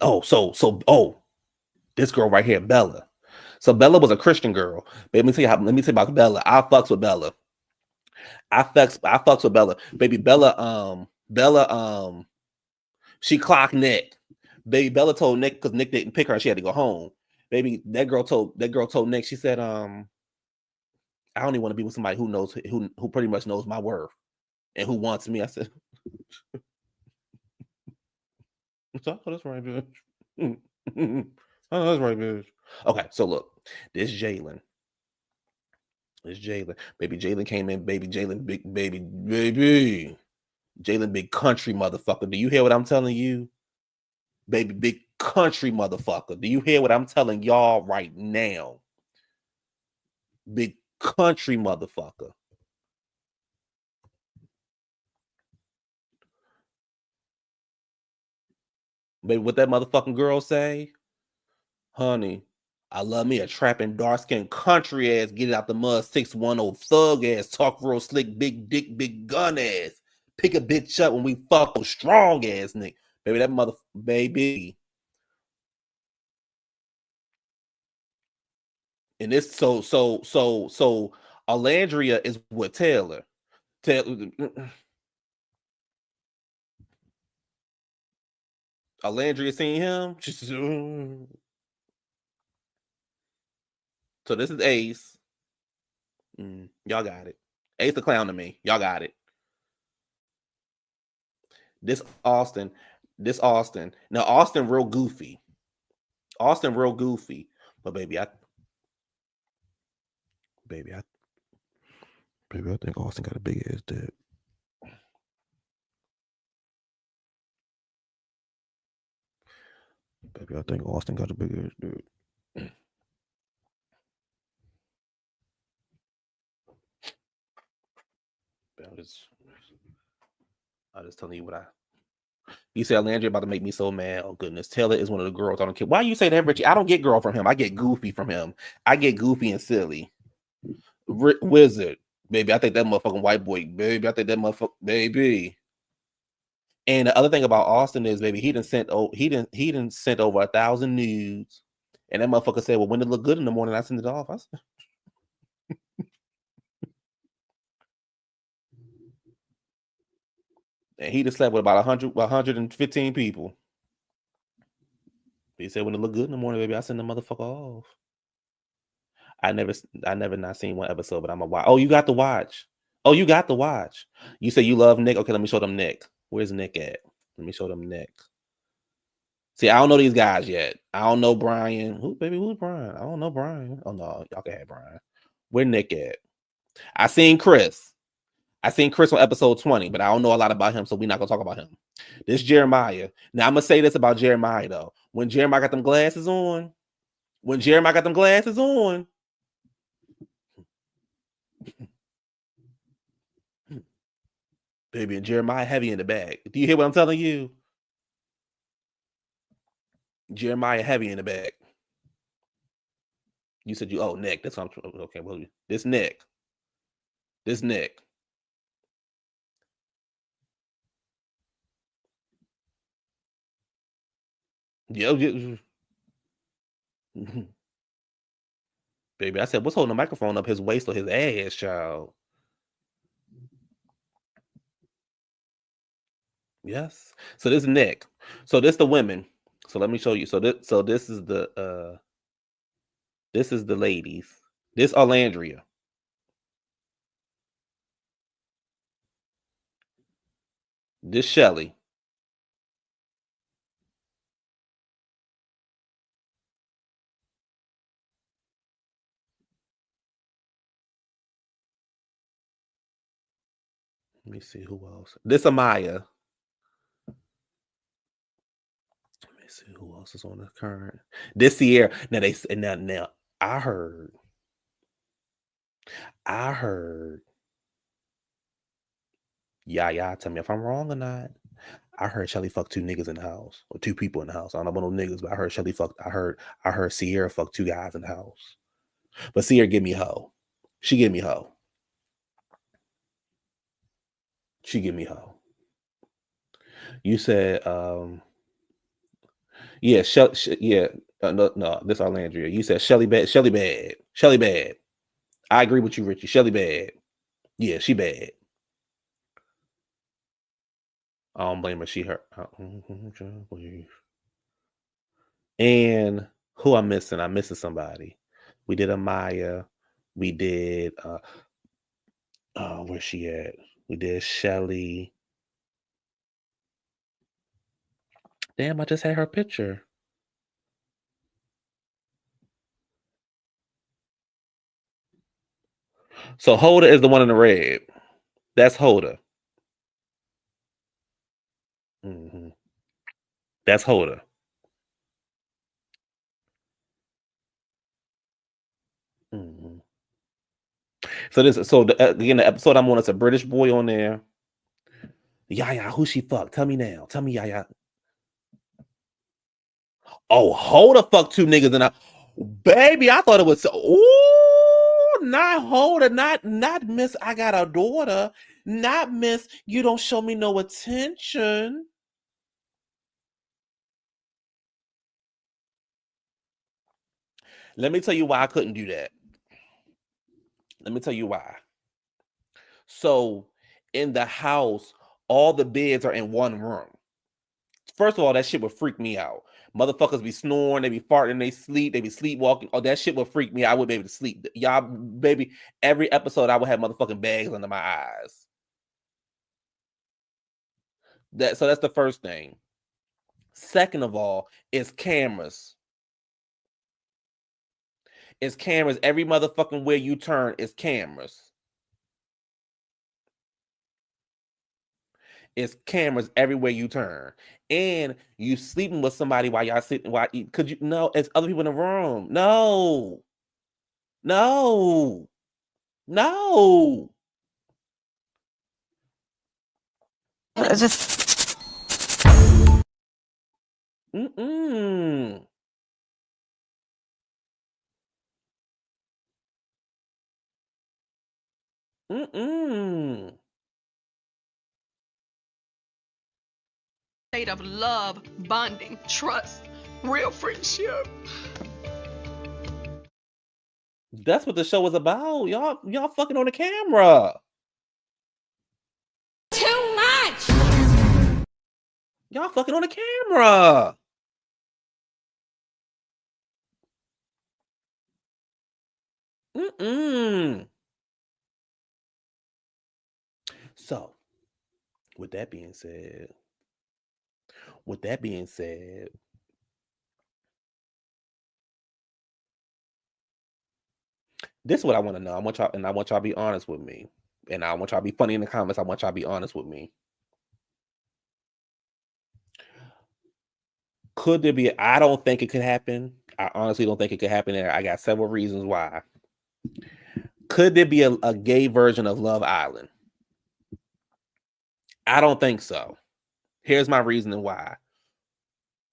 this girl right here, Bella. So Bella was a Christian girl. Let me tell you about Bella. I fucks with Bella. I fucks with Bella. Baby Bella, she clocked Nick. Baby Bella told Nick, because Nick didn't pick her and she had to go home. Baby, that girl told Nick, she said, I only want to be with somebody who pretty much knows my worth and who wants me. I said, oh, that's right, bitch. Oh, that's right, bitch. Okay, so look, this Jalen. Baby Jalen came in. Baby Jalen, baby. Jalen, big country motherfucker. Do you hear what I'm telling you? Baby, big country motherfucker. Do you hear what I'm telling y'all right now? Big country motherfucker. Baby, what that motherfucking girl say? Honey, I love me a trapping dark-skinned country ass, get it out the mud, 610 thug ass, talk real slick, big dick, big gun ass. Pick a bitch up when we fuck with strong ass nigga. Baby, that mother baby. And this so Alandria is with Taylor. Alandria seen him. So this is Ace. Y'all got it. Ace the clown to me. Y'all got it. This Austin. Now Austin real goofy. But baby, I think Austin got a big ass dick. Baby, I think Austin got a big ass dick. I'm just telling you what you said. Landry about to make me so mad. Oh goodness, Taylor is one of the girls. I don't care. Why you say that, Richie? I don't get girl from him. I get goofy from him. I get goofy and silly. Wizard, baby. I think that motherfucking white boy, baby. I think that motherfucker, baby. And the other thing about Austin is, baby, he done sent over 1,000 nudes, and that motherfucker said, "Well, when it look good in the morning, I send it off." I said, and he just slept with about 115 people. He said, when it look good in the morning, baby, I send the motherfucker off. I never not seen one episode, but I'm a watch. Oh, you got to watch. You say you love Nick. Okay, let me show them Nick. Where's Nick at? Let me show them Nick. See, I don't know these guys yet. I don't know Brian. Who's Brian? I don't know Brian. Oh no, y'all can have Brian. Where Nick at? I seen Chris on episode 20, but I don't know a lot about him, so we're not gonna talk about him. This Jeremiah. Now I'm gonna say this about Jeremiah though. When Jeremiah got them glasses on, baby, and Jeremiah heavy in the bag. Do you hear what I'm telling you? Jeremiah heavy in the bag. You said Nick. That's what I'm okay. Well, this Nick. Yeah. Baby, I said, what's holding the microphone up his waist or his ass, child? Yes. So this is Nick. So this the women. So let me show you. So this is the ladies. This Alandria. This Shelly. Let me see who else. This Amaya. Let me see who else is on the current. This Sierra. Now I heard. Yeah, tell me if I'm wrong or not. I heard Shelly fuck 2 niggas in the house, or 2 people in the house. I don't know about no niggas, but I heard Shelly fuck. I heard Sierra fuck 2 guys in the house. But Sierra give me hoe. She give me hoe. You said, yeah, no, this Alandria. You said Shelly bad. I agree with you, Richie. Shelly bad. Yeah, she bad. I don't blame her. She hurt. And who I'm missing? I'm missing somebody. We did Amaya. We did where's she at? We did Shelly. Damn, I just had her picture. So Hoda is the one in the red. That's Hoda. That's Hoda. Again, the episode I'm on, it's a British boy on there. Yaya, who she fucked? Tell me now. Tell me, Yaya. Oh, hold the fuck, two niggas and baby, I thought it was not hold it, not miss. I got a daughter, not miss. You don't show me no attention. Let me tell you why I couldn't do that. Let me tell you why. So, in the house, all the beds are in one room. First of all, that shit would freak me out. Motherfuckers be snoring, they be farting, they sleep, they be sleepwalking. Oh, that shit would freak me out. I wouldn't be able to sleep. Y'all, baby, every episode I would have motherfucking bags under my eyes. So that's the first thing. Second of all, it's cameras. It's cameras. Every motherfucking where you turn is cameras. It's cameras everywhere you turn. And you sleeping with somebody while y'all sitting, could you no, it's other people in the room. No. No. No. Just Mm-mm. Mm-mm. State of love, bonding, trust, real friendship. That's what the show was about. Y'all fucking on the camera. Too much. Y'all fucking on the camera. Mm-mm. So, with that being said, this is what I want to know. I want y'all to be honest with me. And I want y'all to be funny in the comments. I want y'all to be honest with me. Could there be? I don't think it could happen. I honestly don't think it could happen. I got several reasons why. Could there be a gay version of Love Island? I don't think so. Here's my reasoning why.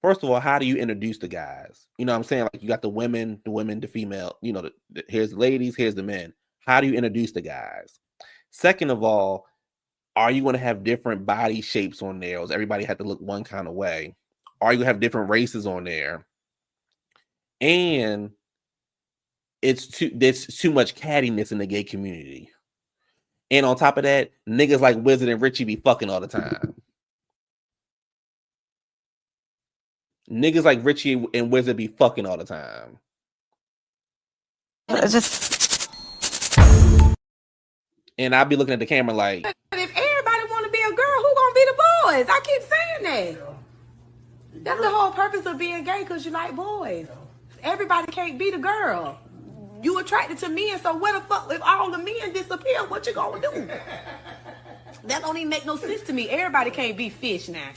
First of all, how do you introduce the guys? You know what I'm saying? Like you got the women, the female, here's the ladies, here's the men. How do you introduce the guys? Second of all, are you going to have different body shapes on there? Or does everybody have to look one kind of way? Are you going to have different races on there? And there's too much cattiness in the gay community. And on top of that, niggas like Wizard and Richie be fucking all the time. Niggas like Richie and Wizard be fucking all the time. just And I'll be looking at the camera like, But if everybody want to be a girl, who gonna be the boys? I keep saying that. That's the whole purpose of being gay, because you like boys. Everybody can't be the girl. You attracted to men, so what the fuck, if all the men disappear, what you gonna do? That don't even make no sense to me. Everybody can't be fish now.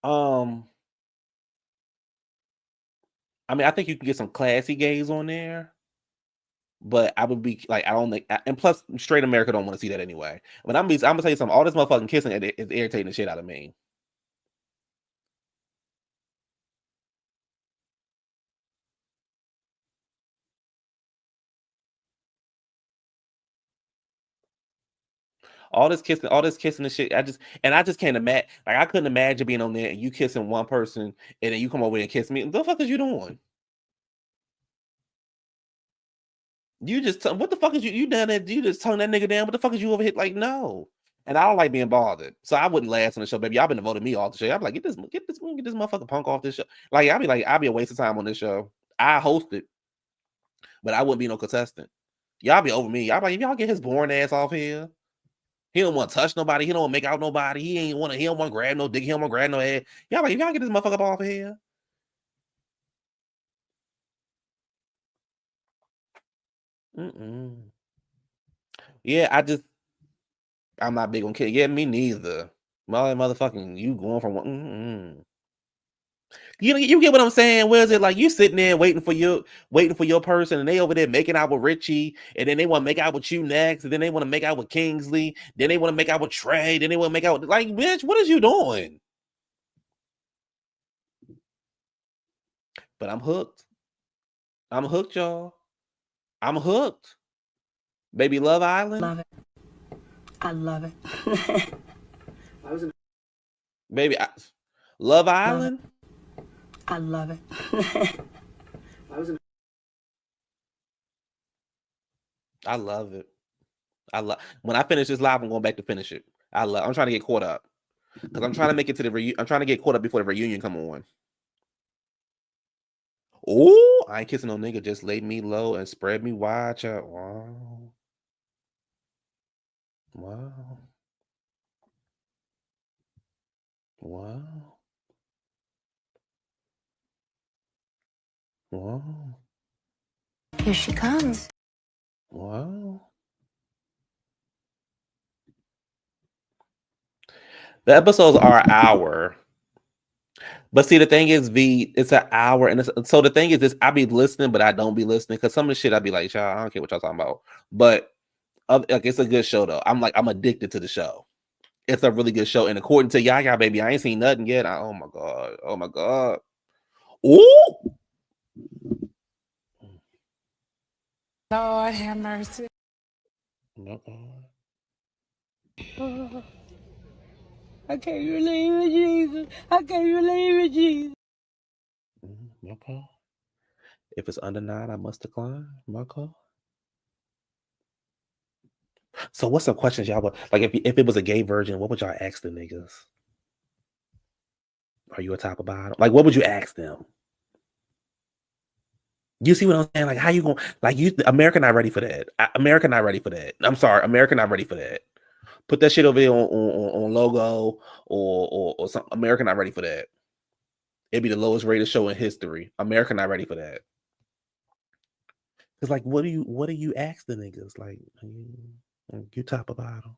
I mean, I think you can get some classy gays on there, but I would be like, I don't think, and plus, straight America don't want to see that anyway. But I'm gonna tell you something. All this motherfucking kissing is irritating the shit out of me. All this kissing and shit. I just can't imagine. Like, I couldn't imagine being on there and you kissing one person and then you come over and kiss me. What the fuck is you doing? You just what the fuck is you done that? You just tongue that nigga down. What the fuck is you over here? Like, no. And I don't like being bothered, so I wouldn't last on the show, baby. Y'all been devoting me off the show. I'd be like, get this motherfucking punk off this show. Like, I'd be a waste of time on this show. I host it, but I wouldn't be no contestant. Y'all be over me. Y'all be like, if y'all get his boring ass off here. He don't want to touch nobody. He don't want to make out nobody. He don't want to grab no dick. He don't want to grab no head. Y'all like, if y'all get this motherfucker up off of here. Mm-mm. Yeah, I'm not big on kids. Yeah, me neither. Motherfucking, you going from one. You get what I'm saying? Where is it like you sitting there waiting for your person, and they over there making out with Richie, and then they want to make out with you next, and then they want to make out with Kingsley, then they want to make out with Trey, then they want to make out with, like, bitch, what is you doing? But I'm hooked. I'm hooked, y'all. I'm hooked. Baby, Love Island. Love it. I love it. Baby, Love Island. I love it. I love it. When I finish this live, I'm going back to finish it. I'm trying to get caught up because I'm trying to make it to the I'm trying to get caught up before the reunion come on. Oh, I ain't kissing no nigga. Just laid me low and spread me wide. Child. Wow. Wow. Wow. Wow. Here she comes. Wow. The episodes are an hour. But see, the thing is, it's an hour, and so the thing is, this I be listening, but I don't be listening because some of the shit I be like, y'all, I don't care what y'all talking about. But like, it's a good show though. I'm addicted to the show. It's a really good show, and according to Yaya, baby, I ain't seen nothing yet. Oh my god, oh my god, ooh, Lord have mercy. oh my god. I can't believe it, Jesus. I can't believe it, Jesus. My god. If it's under 9, I must decline. My god. So what's some questions y'all would like if it was a gay virgin, what would y'all ask the niggas? Are you a top or bottom? Like, what would you ask them? You see what I'm saying? Like, how you going? Like, America not ready for that. America not ready for that. I'm sorry, America not ready for that. Put that shit over there on logo or something. America not ready for that. It'd be the lowest rated show in history. America not ready for that. It's like, what do you ask the niggas? Like, you top or bottom?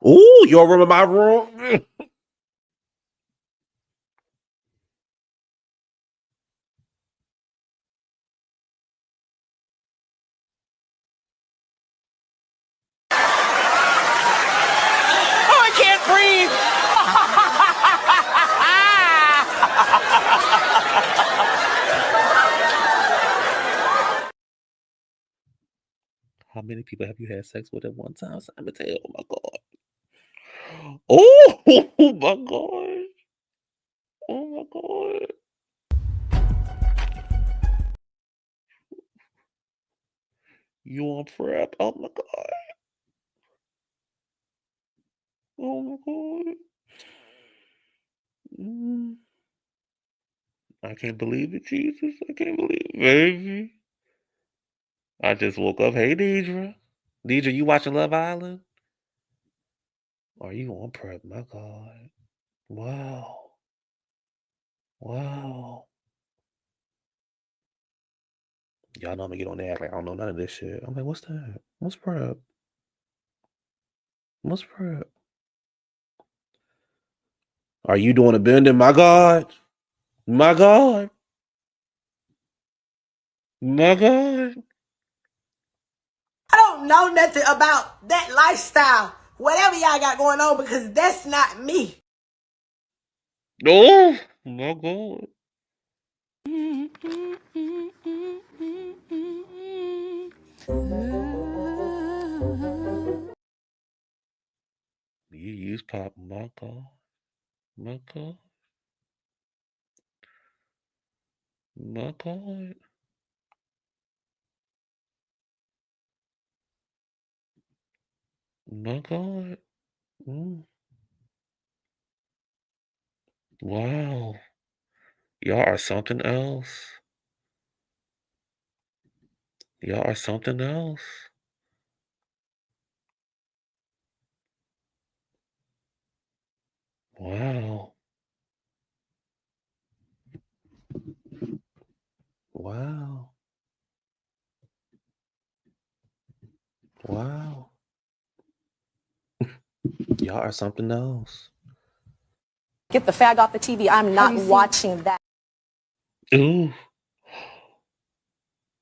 Ooh, your room in my room. I can't breathe. How many people have you had sex with at one time? Simon Taylor. Oh my god. Oh my god. Oh my god. You on prep? Oh my god. Oh my god. I can't believe it, Jesus. I can't believe it, baby. I just woke up. Hey, Deidre. Deidre, you watching Love Island? Are you on prep? My god. Wow. Wow. Y'all know I'm gonna get on there act like I don't know none of this shit. I'm like, what's that? What's prep? What's prep? Are you doing a bending? My god. My god. My god. I don't know nothing about that lifestyle, whatever y'all got going on, because that's not me. Oh my god. You use pop. My god. My god. My god. My god. Wow. Y'all are something else. Y'all are something else. Wow. Wow. Wow. Y'all Y'all are something else. Get the fag off the TV. I'm not watching that. Ooh.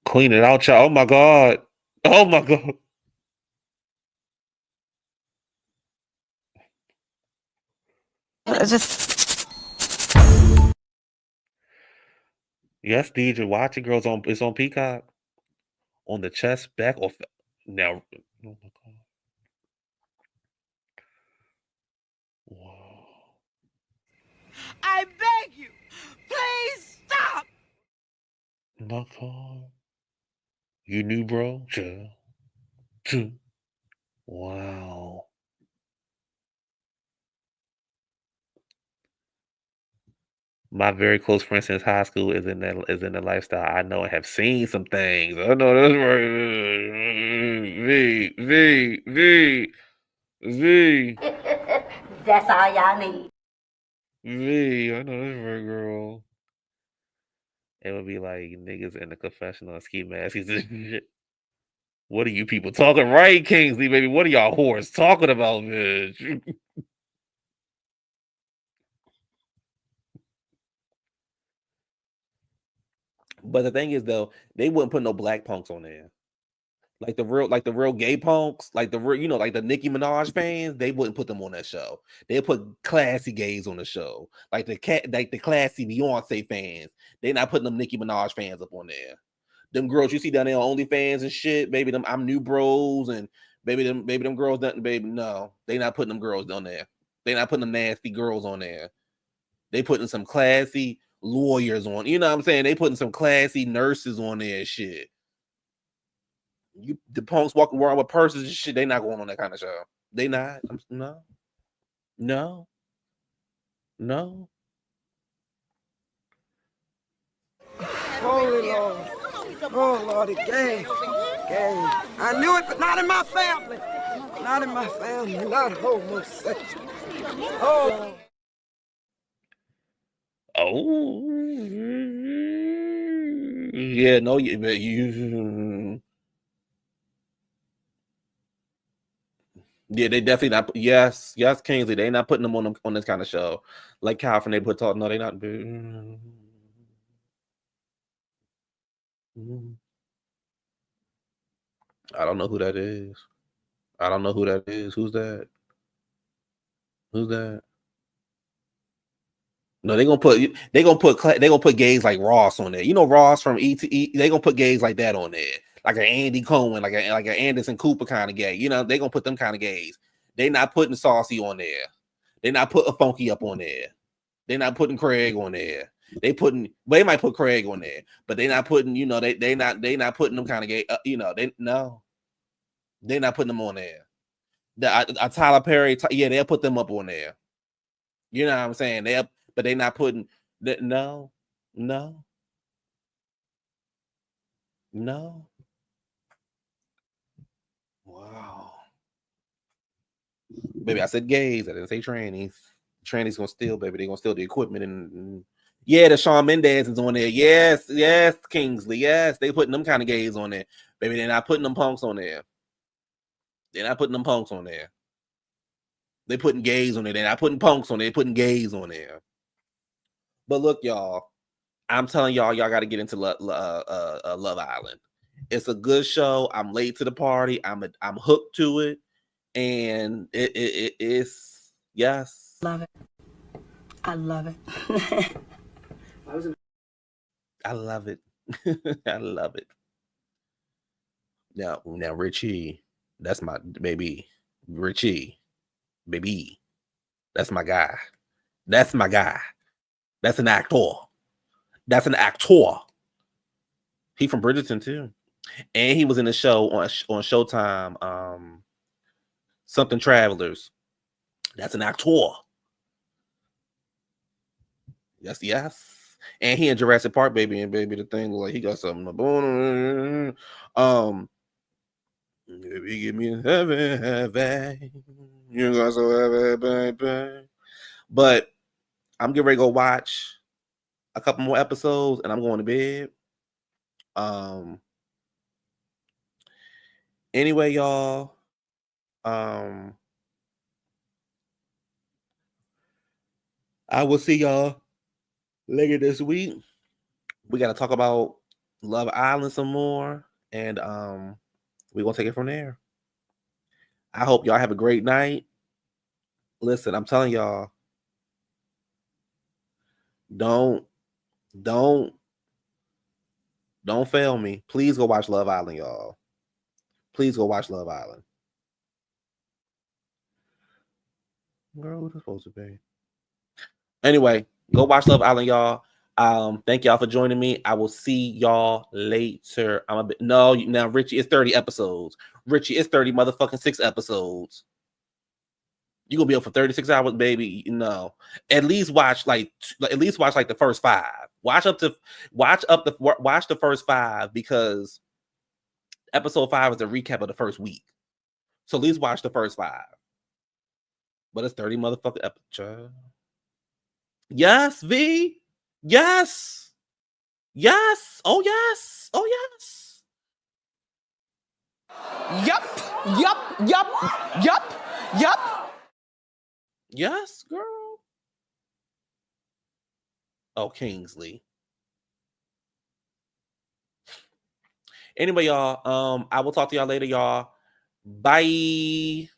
Clean it out, y'all. Oh my God. Oh my God. Yes, DJ. Watch it, girls. It's on Peacock. On the chest, back, or now. Oh my God. Wow. I beg you, please stop. My God. You knew, bro? Wow. My very close friend since high school is in the lifestyle. I know and have seen some things. I know that's right. V. That's all y'all need. V. I know that's right, girl. It would be like niggas in the confessional and ski masks and shit. What are you people talking? Right, Kingsley, baby? What are y'all whores talking about, bitch? But the thing is, though, they wouldn't put no black punks on there. Like the real gay punks, like the real, like the Nicki Minaj fans, they wouldn't put them on that show. They put classy gays on the show, like the classy Beyonce fans. They're not putting them Nicki Minaj fans up on there. Them girls you see down there on OnlyFans and shit, baby. Them I'm New Bros and baby them girls, nothing, baby. No, they not putting them girls on there. They not putting them nasty girls on there. They putting some classy lawyers on. You know what I'm saying? They putting some classy nurses on there and shit. The punks walking around with purses and shit, they not going on that kind of show. They not. No. Holy Lord. Oh, Lord, gang. I knew it, but not in my family. Not in my family. Not homosexual. Oh. Yeah, no, you. Yeah, they definitely not. Yes, Kingsley. They not putting them on this kind of show. Like Calvin, they put talk. No, they not. I don't know who that is. Who's that? No, they gonna put gays like Ross on there. You know Ross from E.T. They gonna put gays like that on there, like an Andy Cohen, like an Anderson Cooper kind of gay. You know they gonna put them kind of gays. They not putting Saucy on there. They not putting Funky up on there. They not putting Craig on there. They might put Craig on there, but they not putting. They not putting them kind of gay. They not putting them on there. Tyler Perry, they'll put them up on there. You know what I'm saying? But they not putting that. No. Wow. Baby, I said gays. I didn't say trannies. Trannies gonna steal, baby. They gonna steal the equipment and the Shawn Mendes is on there. Yes, Kingsley. Yes, they putting them kind of gays on there, baby. They're not putting them punks on there. They putting gays on there. They're not putting punks on there. They're putting gays on there. But look, y'all. I'm telling y'all got to get into Love Island. It's a good show. I'm late to the party. I'm hooked to it, and it's yes. Love it. I love it. I love it. I love it. Now, Richie, that's my baby. Richie, baby, that's my guy. That's my guy. That's an actor. He from Bridgerton too, and he was in the show on Showtime. Something Travelers. That's an actor. Yes. And he in Jurassic Park, baby, and baby, the thing like he got something. Baby, give me heaven. You got so heavy, baby. But I'm getting ready to go watch a couple more episodes, and I'm going to bed. Anyway, y'all. I will see y'all later this week. We got to talk about Love Island some more, and we're gonna take it from there. I hope y'all have a great night. Listen, I'm telling y'all, don't fail me. Please go watch Love Island, y'all. Please go watch Love Island. Girl, what is supposed to be? Anyway, go watch Love Island, y'all. Thank y'all for joining me. I will see y'all later. Now Richie, it's 30 episodes. Richie, it's 30 motherfucking 6 episodes. You gonna be up for 36 hours, baby? No. At least watch like the first 5. Watch the first 5 because episode 5 is a recap of the first week. So at least watch the first 5. But it's 30 motherfucking episodes. Yes, V. Yes. Yes. Oh, yes. Oh, yes. Yup. Yes, girl. Oh, Kingsley. Anyway, y'all, I will talk to y'all later, y'all. Bye.